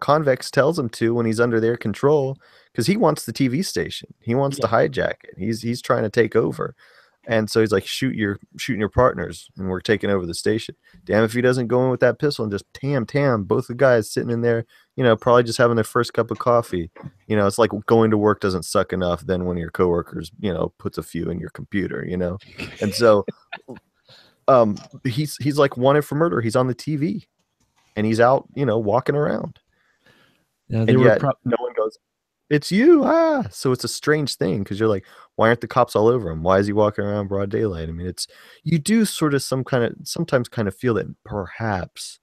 Speaker 2: Convex tells him to when he's under their control, because he wants the TV station. He wants to hijack it. He's trying to take over. And so he's like, shooting your partners, and we're taking over the station. Damn if he doesn't go in with that pistol and just tam, both the guys sitting in there, you know, probably just having their first cup of coffee. You know, it's like going to work doesn't suck enough. Then one of your coworkers, you know, puts a few in your computer, you know. And so he's like wanted for murder. He's on the TV and he's out, you know, walking around.
Speaker 1: Yeah,
Speaker 2: and yet no one goes, it's you. So it's a strange thing, because you're like, why aren't the cops all over him? Why is he walking around broad daylight? I mean, you do sort of sometimes kind of feel that perhaps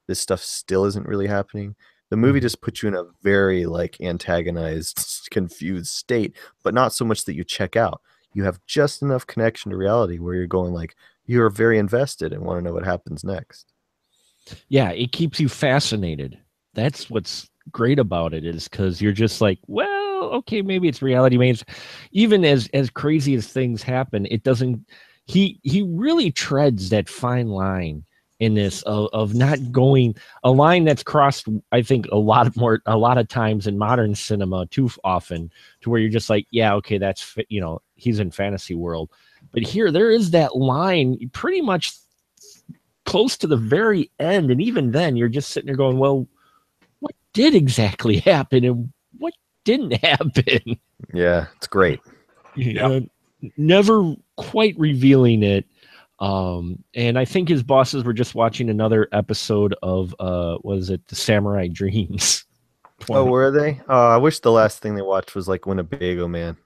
Speaker 2: this stuff still isn't really happening. The movie just puts you in a very like antagonized, confused state, but not so much that you check out. You have just enough connection to reality where you're going like, you're very invested and want to know what happens next. Yeah,
Speaker 1: it keeps you fascinated. That's what's great about it, is because you're just like, well, okay, maybe it's reality. Maybe even as crazy as things happen, it doesn't. He really treads that fine line in this of not going a line that's crossed, I think, a lot of times in modern cinema too often, to where you're just like, yeah, okay, that's, you know, he's in fantasy world. But here there is that line pretty much close to the very end, and even then you're just sitting there going, well, what did exactly happen and what didn't happen?
Speaker 2: Yeah, it's great.
Speaker 1: Never quite revealing it. And I think his bosses were just watching another episode of was it The Samurai Dreams?
Speaker 2: Oh, were they? I wish the last thing they watched was like Winnebago Man.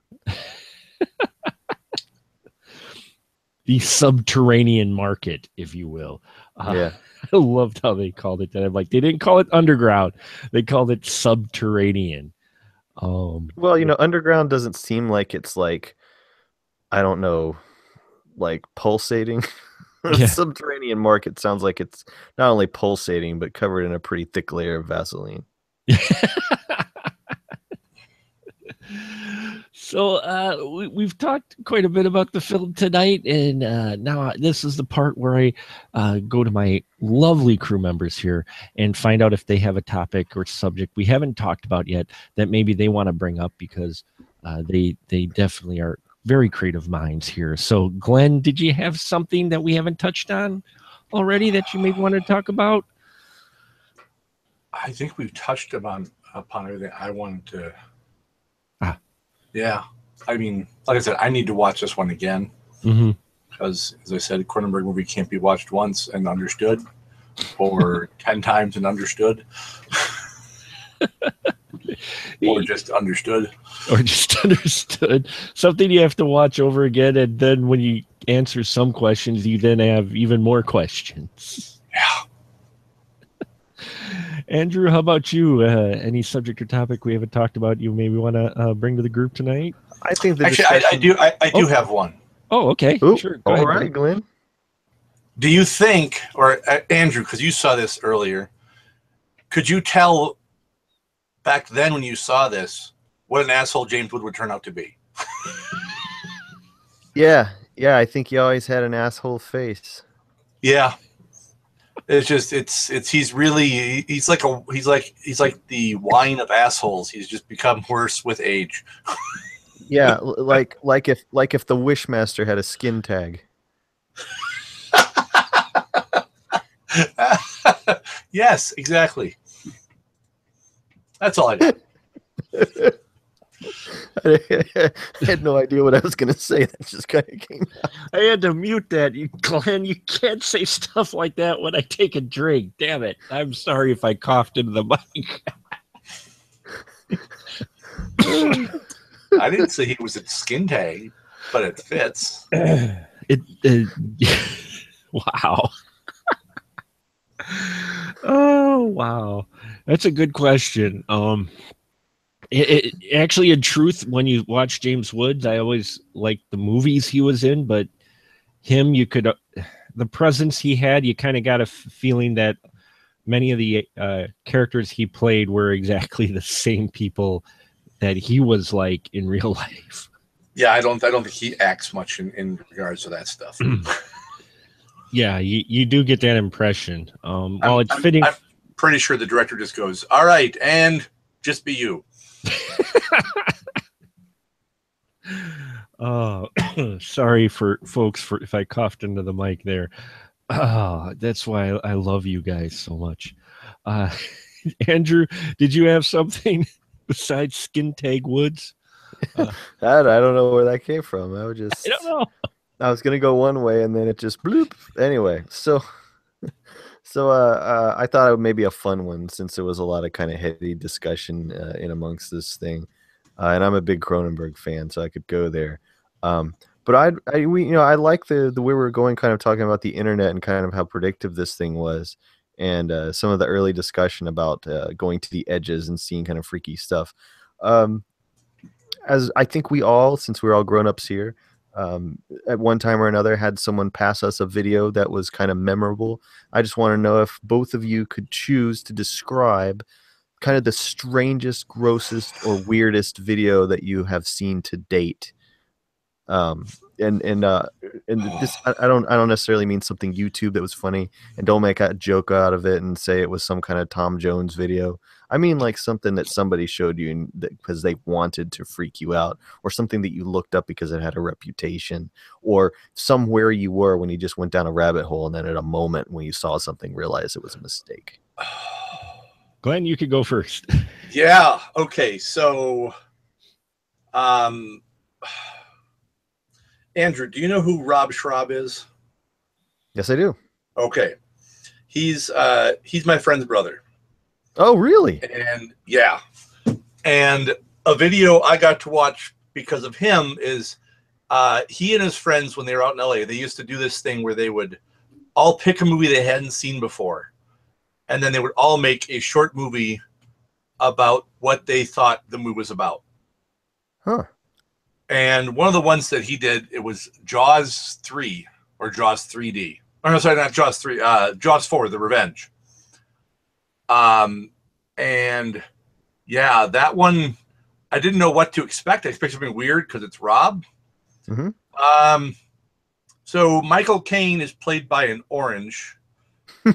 Speaker 1: The subterranean market, if you will.
Speaker 2: Yeah.
Speaker 1: I loved how they called it that. I'm like, they didn't call it underground. They called it subterranean.
Speaker 2: Well, you know, underground doesn't seem like it's like, I don't know, like pulsating. Subterranean market sounds like it's not only pulsating, but covered in a pretty thick layer of Vaseline.
Speaker 1: So we've talked quite a bit about the film tonight, and now this is the part where I go to my lovely crew members here and find out if they have a topic or subject we haven't talked about yet that maybe they want to bring up, because they definitely are very creative minds here. So Glenn, did you have something that we haven't touched on already that you maybe want to talk about?
Speaker 3: I think we've touched upon everything I wanted to. Yeah. I mean, like I said, I need to watch this one again. Because, as I said, a Cronenberg movie can't be watched once and understood, or 10 times and understood. Or just understood.
Speaker 1: Something you have to watch over again, and then when you answer some questions, you then have even more questions.
Speaker 3: Yeah.
Speaker 1: Andrew, how about you? Any subject or topic we haven't talked about you maybe want to bring to the group tonight?
Speaker 2: I think
Speaker 3: actually, I do have one.
Speaker 1: Oh, okay.
Speaker 2: Ooh,
Speaker 1: sure.
Speaker 2: Go ahead, Glenn.
Speaker 3: Do you think, or Andrew, because you saw this earlier, could you tell back then when you saw this what an asshole James Wood would turn out to be?
Speaker 2: Yeah, I think he always had an asshole face.
Speaker 3: Yeah. It's just he's like the wine of assholes. He's just become worse with age.
Speaker 2: Yeah, like if the Wishmaster had a skin tag.
Speaker 3: Yes, exactly. That's all I got.
Speaker 2: I had no idea what I was going to say. That just kind of came out.
Speaker 1: I had to mute that. Glenn, you can't say stuff like that when I take a drink. Damn it. I'm sorry if I coughed into the mic.
Speaker 3: I didn't say he was a skin tag. but it fits.
Speaker 1: Wow. Oh, wow. That's a good question. Actually, in truth, when you watch James Woods, I always liked the movies he was in, but him, you could, the presence he had, you kind of got a feeling that many of the characters he played were exactly the same people that he was like in real life.
Speaker 3: Yeah, I don't think he acts much in regards to that stuff.
Speaker 1: Yeah, you do get that impression. Well, it's fitting.
Speaker 3: I'm pretty sure the director just goes, "All right, and just be you."
Speaker 1: Sorry for folks for if I coughed into the mic there. That's why I love you guys so much. Andrew, did you have something besides Skin Tag Woods?
Speaker 2: I don't know where that came from.
Speaker 1: I don't know.
Speaker 2: I was gonna go one way and then it just bloop. Anyway, so I thought it would maybe a fun one since there was a lot of kind of heady discussion in amongst this thing, and I'm a big Cronenberg fan, so I could go there. But I like the way we're going, kind of talking about the internet and kind of how predictive this thing was, and some of the early discussion about going to the edges and seeing kind of freaky stuff. As I think we all, since we're all grown-ups here, at one time or another had someone pass us a video that was kind of memorable. I just want to know if both of you could choose to describe kind of the strangest, grossest, or weirdest video that you have seen to date. And this, I don't necessarily mean something YouTube that was funny, and don't make a joke out of it and say it was some kind of Tom Jones video. I mean like something that somebody showed you because they wanted to freak you out, or something that you looked up because it had a reputation, or somewhere you were when you just went down a rabbit hole and then at a moment when you saw something realized it was a mistake.
Speaker 1: Glenn, you could go first.
Speaker 3: Yeah. Okay. So, Andrew, do you know who Rob Schraub is?
Speaker 2: Yes, I do.
Speaker 3: Okay. He's my friend's brother.
Speaker 2: Oh, really?
Speaker 3: And yeah. And a video I got to watch because of him is he and his friends, when they were out in LA, they used to do this thing where they would all pick a movie they hadn't seen before. And then they would all make a short movie about what they thought the movie was about.
Speaker 2: Huh.
Speaker 3: And one of the ones that he did, it was Jaws 3 or Jaws 3D. Oh, no, sorry, not Jaws 3, Jaws 4, The Revenge. And yeah, that one, I didn't know what to expect. I expected something weird because it's Rob.
Speaker 2: Mm-hmm.
Speaker 3: So Michael Caine is played by an orange.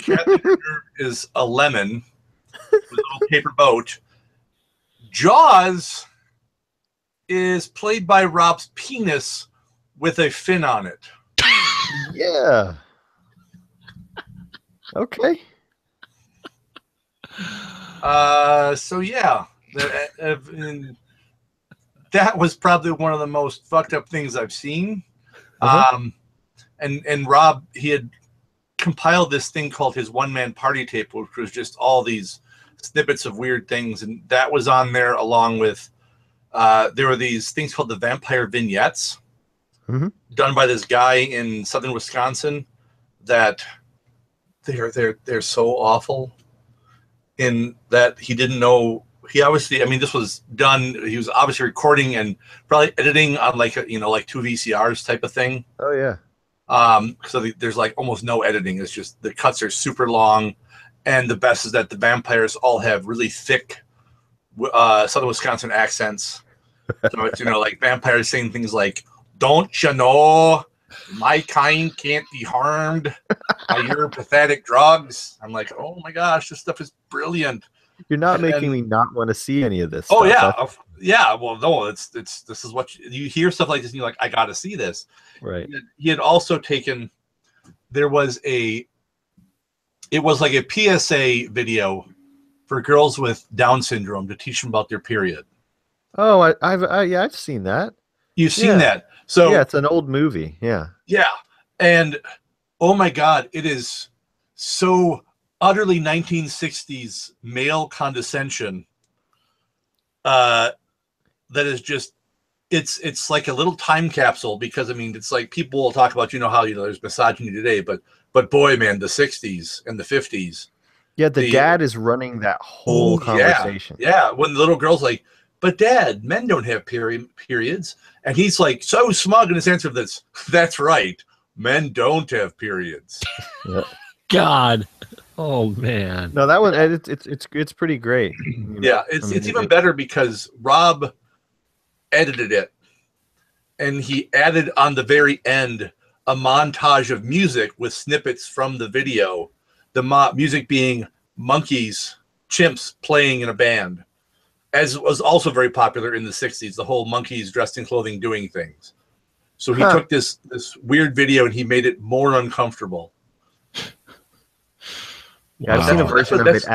Speaker 3: Kathy is a lemon with a little paper boat. Jaws is played by Rob's penis with a fin on it.
Speaker 2: Yeah. Okay.
Speaker 3: So yeah, that was probably one of the most fucked up things I've seen. And Rob, he had compiled this thing called his one-man party tape, which was just all these snippets of weird things, and that was on there along with there were these things called the vampire vignettes, done by this guy in southern Wisconsin that they're so awful in that he didn't know. He obviously, I mean, this was done. He was obviously recording and probably editing on like like two VCRs type of thing.
Speaker 2: Oh yeah.
Speaker 3: So there's like almost no editing. It's just the cuts are super long, and the best is that the vampires all have really thick southern Wisconsin accents. So it's like vampires saying things like, "Don't you know, my kind can't be harmed by your pathetic drugs." I'm like, oh my gosh, this stuff is brilliant.
Speaker 2: You're not making me not want to see any of this.
Speaker 3: Oh
Speaker 2: stuff.
Speaker 3: yeah. Well, no, this is what you hear stuff like this, and you're like, I got to see this.
Speaker 2: Right.
Speaker 3: He had also taken. It was like a PSA video for girls with Down syndrome to teach them about their period.
Speaker 2: Oh, I've seen that.
Speaker 3: You've seen that. So
Speaker 2: yeah, it's an old movie. Yeah.
Speaker 3: Yeah. And oh my God, it is so utterly 1960s male condescension that is just it's like a little time capsule, because I mean, it's like people will talk about, how there's misogyny today, but boy, man, the 60s and the 50s.
Speaker 2: Yeah, the dad is running that whole conversation.
Speaker 3: Yeah, when the little girl's like, but Dad, men don't have periods. And he's like so smug in his answer to this. That's right. Men don't have periods.
Speaker 2: Yeah.
Speaker 1: God. Oh man.
Speaker 2: No, that one it's pretty great.
Speaker 3: Yeah, it's even better because Rob edited it, and he added on the very end a montage of music with snippets from the video. The music being monkeys, chimps playing in a band, as was also very popular in the 60s, the whole monkeys dressed in clothing doing things. So he took this weird video and he made it more uncomfortable.
Speaker 2: Yeah, I've seen a version of it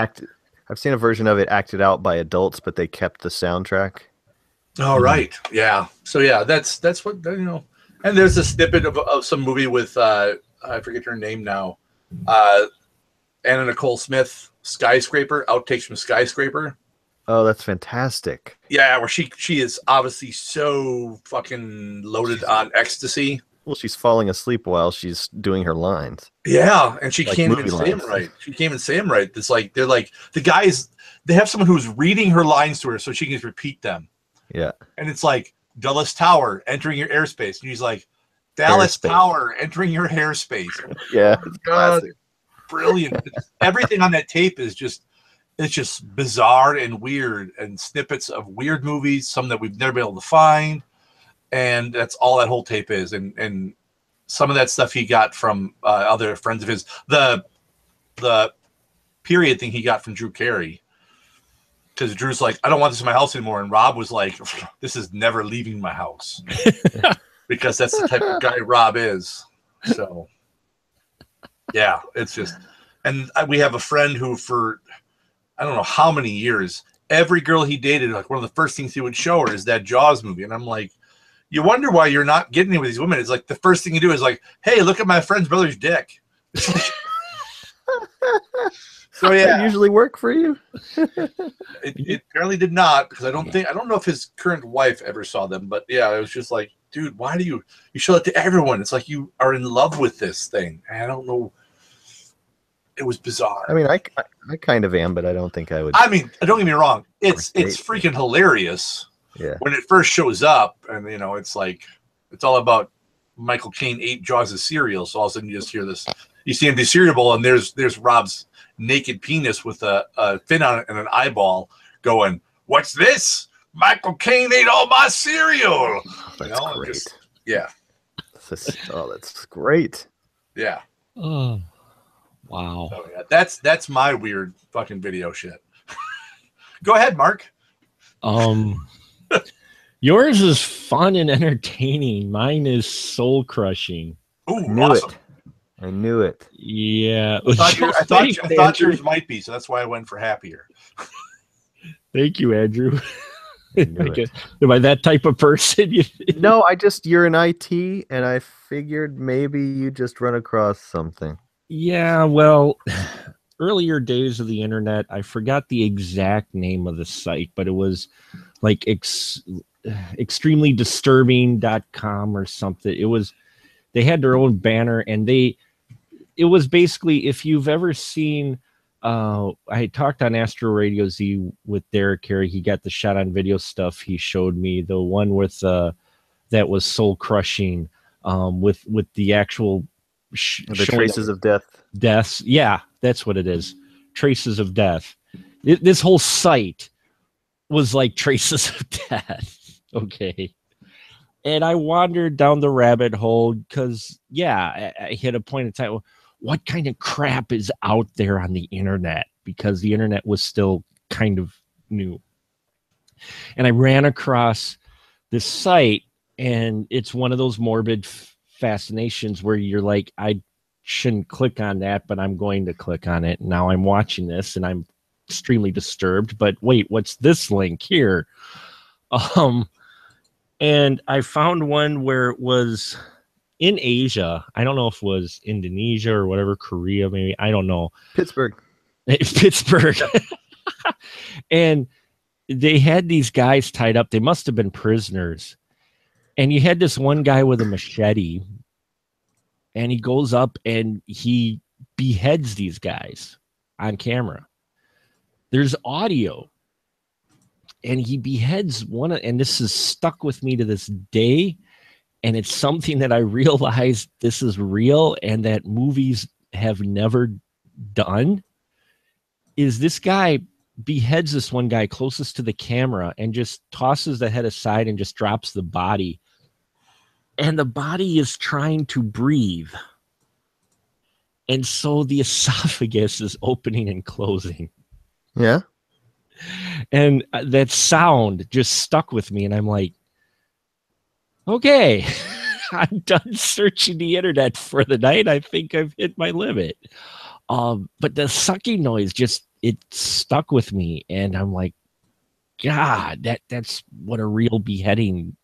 Speaker 2: I've seen a version of it acted out by adults, but they kept the soundtrack.
Speaker 3: Oh, right. Yeah. So yeah, that's what, and there's a snippet of some movie with I forget her name now. Anna Nicole Smith, Skyscraper, outtakes from Skyscraper.
Speaker 2: Oh, that's fantastic.
Speaker 3: Yeah, where she is obviously so fucking loaded on ecstasy.
Speaker 2: Well, she's falling asleep while she's doing her lines.
Speaker 3: Yeah, and she
Speaker 2: Like
Speaker 3: can't even say them right. She can't even say them right. It's like they're like the guys. They have someone who's reading her lines to her so she can repeat them.
Speaker 2: Yeah,
Speaker 3: and it's like Dulles Tower entering your airspace, and he's like Dallas Tower entering your hairspace.
Speaker 2: Yeah,
Speaker 3: God, brilliant. Everything on that tape is just. It's just bizarre and weird, and snippets of weird movies, some that we've never been able to find, and that's all that whole tape is. And some of that stuff he got from other friends of his. The period thing he got from Drew Carey, because Drew's like, I don't want this in my house anymore, and Rob was like, this is never leaving my house, because that's the type of guy Rob is. So, yeah, it's just, and we have a friend who for. I don't know how many years, every girl he dated, like one of the first things he would show her is that Jaws movie. And I'm like, you wonder why you're not getting it with these women. It's like the first thing you do is like, hey, look at my friend's brother's dick. So yeah,
Speaker 2: that usually work for you.
Speaker 3: it apparently did not, because I don't know if his current wife ever saw them, but yeah, it was just like, dude, why do you show it to everyone? It's like you are in love with this thing. I don't know. It was bizarre.
Speaker 2: I mean, I kind of am, but I don't think I would.
Speaker 3: I mean, don't get me wrong. It's freaking hilarious.
Speaker 2: Yeah.
Speaker 3: When it first shows up, and it's like it's all about Michael Caine ate Jaws' cereal. So all of a sudden you just hear this. You see him do cereal bowl, and there's Rob's naked penis with a fin on it and an eyeball going, "What's this? Michael Caine ate all my cereal."
Speaker 2: That's great.
Speaker 3: Yeah.
Speaker 2: That's great.
Speaker 3: Yeah.
Speaker 1: Oh. Wow.
Speaker 3: So, yeah, that's my weird fucking video shit. Go ahead, Mark.
Speaker 1: Yours is fun and entertaining. Mine is soul crushing.
Speaker 3: Ooh, awesome.
Speaker 2: I knew it.
Speaker 1: Yeah.
Speaker 3: I thought yours might be, so that's why I went for happier.
Speaker 1: Thank you, Andrew. Am I that type of person?
Speaker 2: No, you're in IT, and I figured maybe you just run across something.
Speaker 1: Yeah, well, earlier days of the internet, I forgot the exact name of the site, but it was like extremelydisturbing.com or something. They had their own banner, and it was basically, if you've ever seen, I talked on Astro Radio Z with Derek Carey. He got the shot on video stuff. He showed me the one with that was soul crushing, with the actual
Speaker 2: the traces of
Speaker 1: deaths. Yeah, that's what it is. Traces of death. This whole site was like traces of death. Okay. And I wandered down the rabbit hole because, yeah, I hit a point in time. Well, what kind of crap is out there on the internet? Because the internet was still kind of new. And I ran across this site, and it's one of those morbid fascinations where you're like, I shouldn't click on that, but I'm going to click on it. Now I'm watching this and I'm extremely disturbed, but wait, what's this link here? And I found one where it was in Asia. I don't know if it was Indonesia or whatever, Korea, maybe. I don't know.
Speaker 2: Pittsburgh.
Speaker 1: And they had these guys tied up. They must have been prisoners. And you had this one guy with a machete, and he goes up and he beheads these guys on camera. There's audio, and he beheads one, and this is stuck with me to this day. And it's something that I realized this is real and that movies have never done. Is this guy beheads this one guy closest to the camera and just tosses the head aside and just drops the body. And the body is trying to breathe. And so the esophagus is opening and closing.
Speaker 2: Yeah.
Speaker 1: And that sound just stuck with me. And I'm like, okay, I'm done searching the internet for the night. I think I've hit my limit. But the sucking noise it stuck with me. And I'm like, God, that's what a real beheading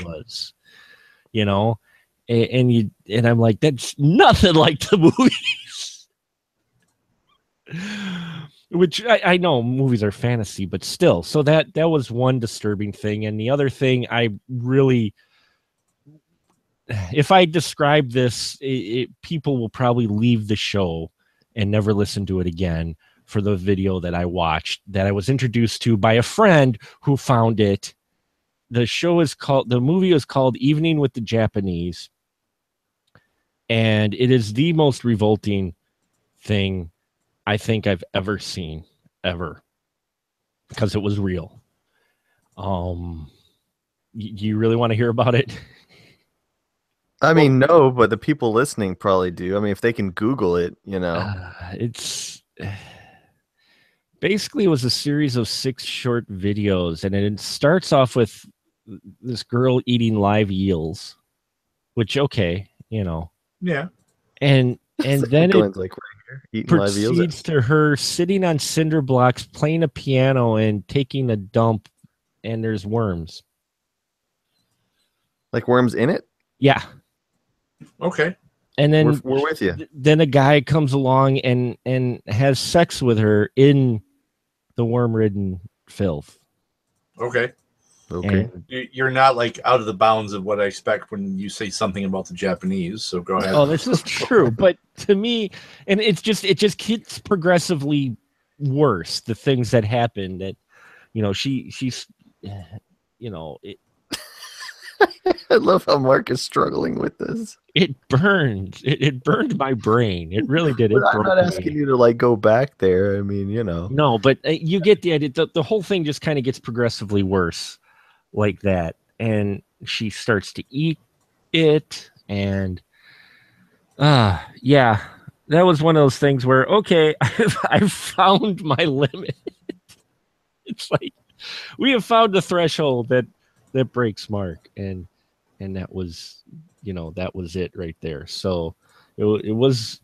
Speaker 1: was, you know? And I'm like, that's nothing like the movies. Which I know movies are fantasy, but still. So that was one disturbing thing. And the other thing, I really, if I describe this, people will probably leave the show and never listen to it again for the video that I watched, that I was introduced to by a friend who found it. The movie is called Evening with the Japanese. And it is the most revolting thing I think I've ever seen, ever, because it was real. You really want to hear about it?
Speaker 2: I mean, no, but the people listening probably do. I mean, if they can Google it, you know.
Speaker 1: It's basically, it was a series of 6 short videos, and it starts off with this girl eating live eels, which, okay, you know.
Speaker 3: Yeah.
Speaker 1: And then it
Speaker 2: like right here,
Speaker 1: proceeds to her sitting on cinder blocks, playing a piano and taking a dump, and there's worms.
Speaker 2: Like worms in it?
Speaker 1: Yeah.
Speaker 3: Okay.
Speaker 2: And then we're with you.
Speaker 1: Then a guy comes along and has sex with her in the worm-ridden filth.
Speaker 3: Okay.
Speaker 2: Okay.
Speaker 3: And you're not like out of the bounds of what I expect when you say something about the Japanese. So go ahead.
Speaker 1: Oh, this is true. But to me, and it just gets progressively worse. The things that happen that, you know, she's, you know,
Speaker 2: I love how Mark is struggling with this.
Speaker 1: It burned. It burned my brain. It really did.
Speaker 2: I'm not asking you to like go back there. I mean, you know.
Speaker 1: No, but you get the idea. The whole thing just kind of gets progressively worse like that. And she starts to eat it. And yeah, that was one of those things where, okay, I've found my limit. It's like we have found the threshold that breaks Mark. And that was, you know, that was it right there. So it was,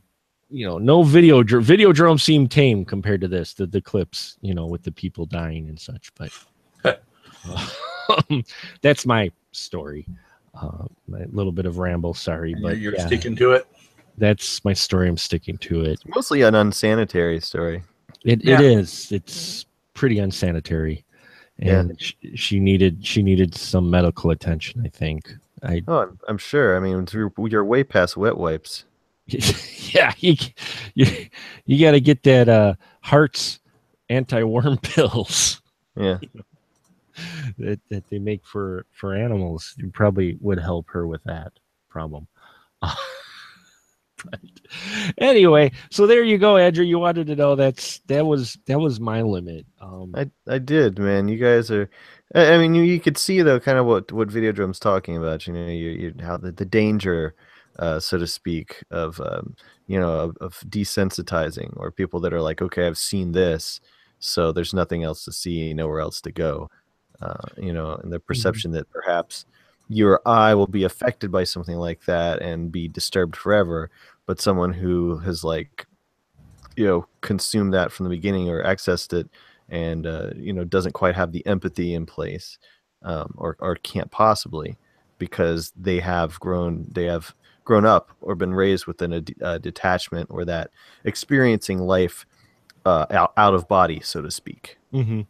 Speaker 1: you know, no Videodrome seemed tame compared to this, the clips, you know, with the people dying and such. But that's my story. A little bit of ramble, sorry, but
Speaker 3: you're sticking to it.
Speaker 1: That's my story. I'm sticking to it.
Speaker 2: It's mostly an unsanitary story.
Speaker 1: It is. It's pretty unsanitary. And she needed some medical attention, I think.
Speaker 2: I'm sure. I mean, you're way past wet wipes.
Speaker 1: Yeah, you got to get that Heart's anti-worm pills.
Speaker 2: Yeah,
Speaker 1: that they make for animals. You probably would help her with that problem. But anyway, so there you go, Andrew. You wanted to know that was my limit.
Speaker 2: I did, man. You guys are. I mean, you could see though, kind of what Videodrome's talking about. You know, you how the danger, so to speak, of you know, of desensitizing, or people that are like, okay, I've seen this, so there's nothing else to see, nowhere else to go. You know, and the perception that perhaps your eye will be affected by something like that and be disturbed forever, but someone who has, like, you know, consumed that from the beginning or accessed it and you know, doesn't quite have the empathy in place, or can't possibly, because they have grown up or been raised within a detachment, or that experiencing life out of body, so to speak.
Speaker 1: Mm-hmm.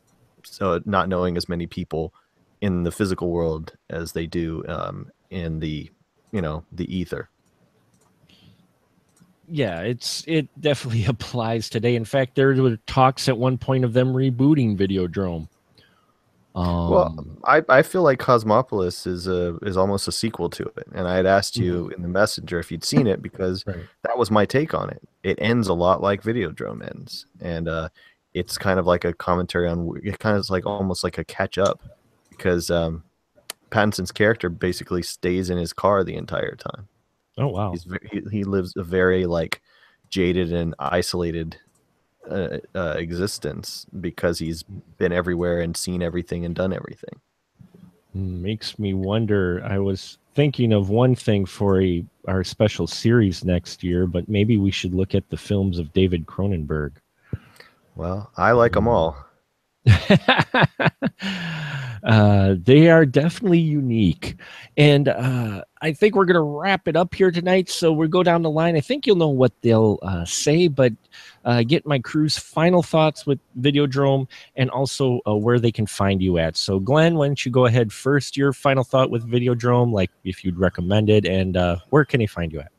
Speaker 2: So not knowing as many people in the physical world as they do in the, the ether.
Speaker 1: Yeah, it definitely applies today. In fact, there were talks at one point of them rebooting Videodrome.
Speaker 2: Well, I feel like Cosmopolis is almost a sequel to it, and I had asked you in the messenger if you'd seen it because that was my take on it. It ends a lot like Videodrome ends, and it's kind of like a commentary on. It kind of is like almost like a catch up because Pattinson's character basically stays in his car the entire time.
Speaker 1: Oh wow!
Speaker 2: He lives a very like jaded and isolated existence because he's been everywhere and seen everything and done everything.
Speaker 1: Makes me wonder. I was thinking of one thing for our special series next year, but maybe we should look at the films of David Cronenberg.
Speaker 2: Well, I like them all.
Speaker 1: They are definitely unique, and I think we're going to wrap it up here tonight. So we'll go down the line. I think you'll know what they'll say, but get my crew's final thoughts with Videodrome and also where they can find you at. So Glenn, why don't you go ahead first? Your final thought with Videodrome, like if you'd recommend it, and where can they find you at?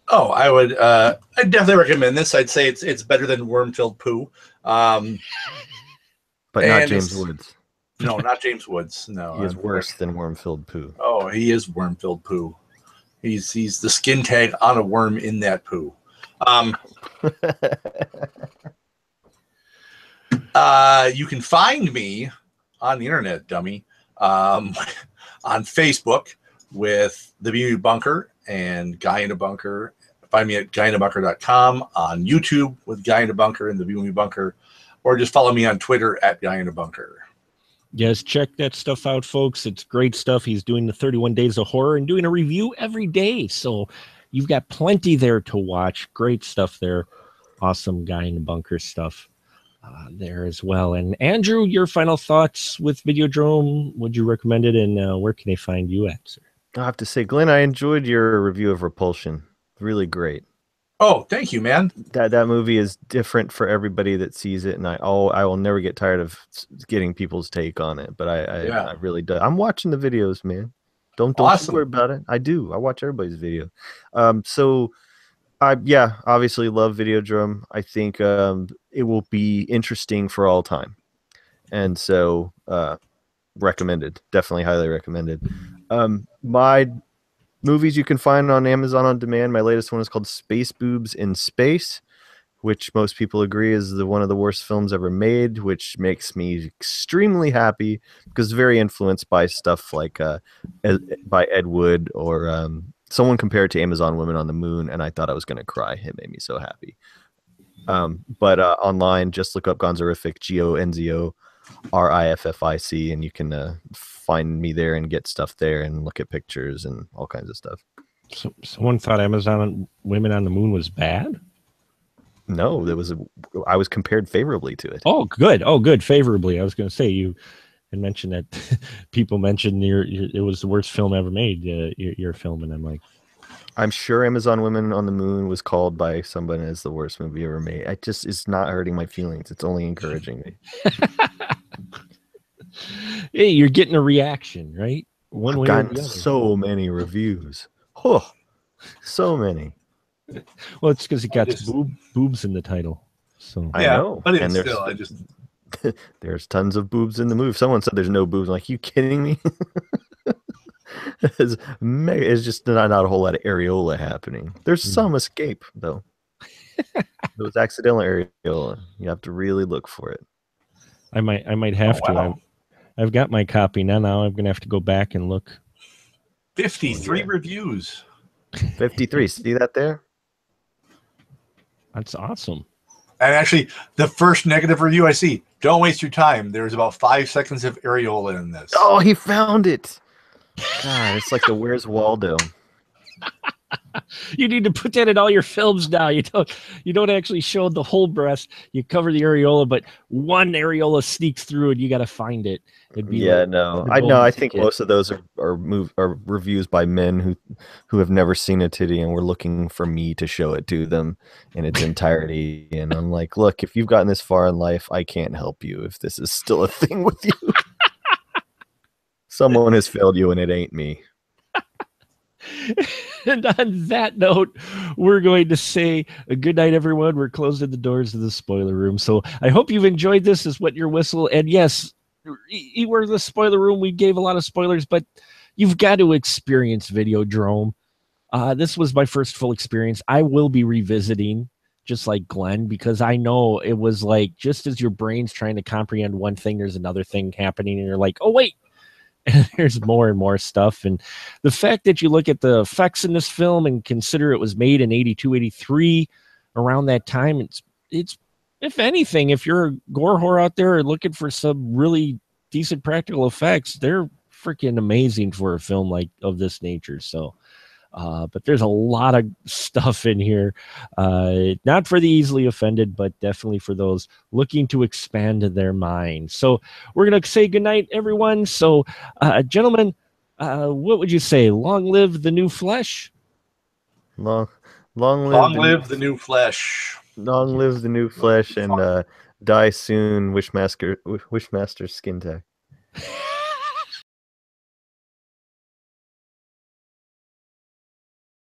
Speaker 3: Oh, I'd definitely recommend this. I'd say it's better than Worm-Filled Poo.
Speaker 2: But not James Woods.
Speaker 3: No, not James Woods. No,
Speaker 2: he is worse than Worm-Filled Poo.
Speaker 3: Oh, he is Worm-Filled Poo. He's the skin tag on a worm in that poo. You can find me on the internet, dummy, on Facebook with the Beauty Bunker and Guy in a Bunker. Find me at guyinabunker.com, on YouTube with Guy in a Bunker and the Beauty Bunker, or just follow me on Twitter at Guy in a Bunker.
Speaker 1: Yes, check that stuff out, folks. It's great stuff. He's doing the 31 Days of Horror and doing a review every day. So you've got plenty there to watch. Great stuff there. Awesome Guy in the Bunker stuff there as well. And Andrew, your final thoughts with Videodrome. Would you recommend it, and where can they find you at, sir?
Speaker 2: I have to say, Glenn, I enjoyed your review of Repulsion. Really great.
Speaker 3: Oh, thank you, man.
Speaker 2: That movie is different for everybody that sees it, and I will never get tired of getting people's take on it. But I really do. I'm watching the videos, man. Don't worry about it. I do. I watch everybody's video. So I obviously love Videodrome. I think it will be interesting for all time, and so recommended. Definitely highly recommended. My movies you can find on Amazon on demand. My latest one is called Space Boobs in Space, which most people agree is one of the worst films ever made, which makes me extremely happy because it's very influenced by stuff like by Ed Wood or someone compared to Amazon Women on the Moon, and I thought I was going to cry. It made me so happy. But online, just look up Gonzorific, GONZORIFFIC, and you can find me there and get stuff there and look at pictures and all kinds of stuff.
Speaker 1: So someone thought Amazon Women on the Moon was bad?
Speaker 2: No, I was compared favorably to it.
Speaker 1: Oh, good. Oh, good. Favorably. I was going to say you had mentioned that people mentioned it was the worst film ever made, your film, and I'm like,
Speaker 2: I'm sure Amazon Women on the Moon was called by someone as the worst movie ever made. It's not hurting my feelings. It's only encouraging me.
Speaker 1: Hey, you're getting a reaction, right?
Speaker 2: I've gotten so many reviews. Oh, so many.
Speaker 1: Well, it's because it got boobs in the title. So
Speaker 2: I know,
Speaker 3: but and still,
Speaker 2: there's tons of boobs in the movie. Someone said there's no boobs. I'm like, you kidding me? It's just not a whole lot of areola happening. There's some escape though. It was accidental areola. You have to really look for it.
Speaker 1: I might have to.
Speaker 3: Wow.
Speaker 1: I've got my copy now. I'm gonna have to go back and look.
Speaker 3: 53 reviews.
Speaker 2: 53. See that there?
Speaker 1: That's awesome.
Speaker 3: And actually, the first negative review I see, don't waste your time. There's about 5 seconds of areola in this.
Speaker 2: Oh, he found it. God, it's like the Where's Waldo.
Speaker 1: You need to put that in all your films now. You don't actually show the whole breast. You cover the areola, but one areola sneaks through, and you got to find it.
Speaker 2: I think most of those are reviews by men who have never seen a titty and were looking for me to show it to them in its entirety. And I'm like, look, if you've gotten this far in life, I can't help you if this is still a thing with you. Someone has failed you, and it ain't me.
Speaker 1: And on that note, we're going to say a good night, everyone. We're closing the doors of the spoiler room. So I hope you've enjoyed this. Is Wet Your Whistle. And yes, we're the spoiler room. We gave a lot of spoilers, but you've got to experience Videodrome. This was my first full experience. I will be revisiting, just like Glenn, because I know it was like, just as your brain's trying to comprehend one thing, there's another thing happening, and you're like, oh, wait. And there's more and more stuff. And the fact that you look at the effects in this film and consider it was made in 82, 83, around that time, it's if anything, if you're a gore whore out there looking for some really decent practical effects, they're freaking amazing for a film like of this nature. So but there's a lot of stuff in here, not for the easily offended, but definitely for those looking to expand their mind. So we're going to say goodnight, everyone. So, gentlemen, what would you say? Long live the new flesh?
Speaker 2: Long
Speaker 3: live the new flesh.
Speaker 2: Long live the new flesh, and die soon, Wishmaster Skin Tech.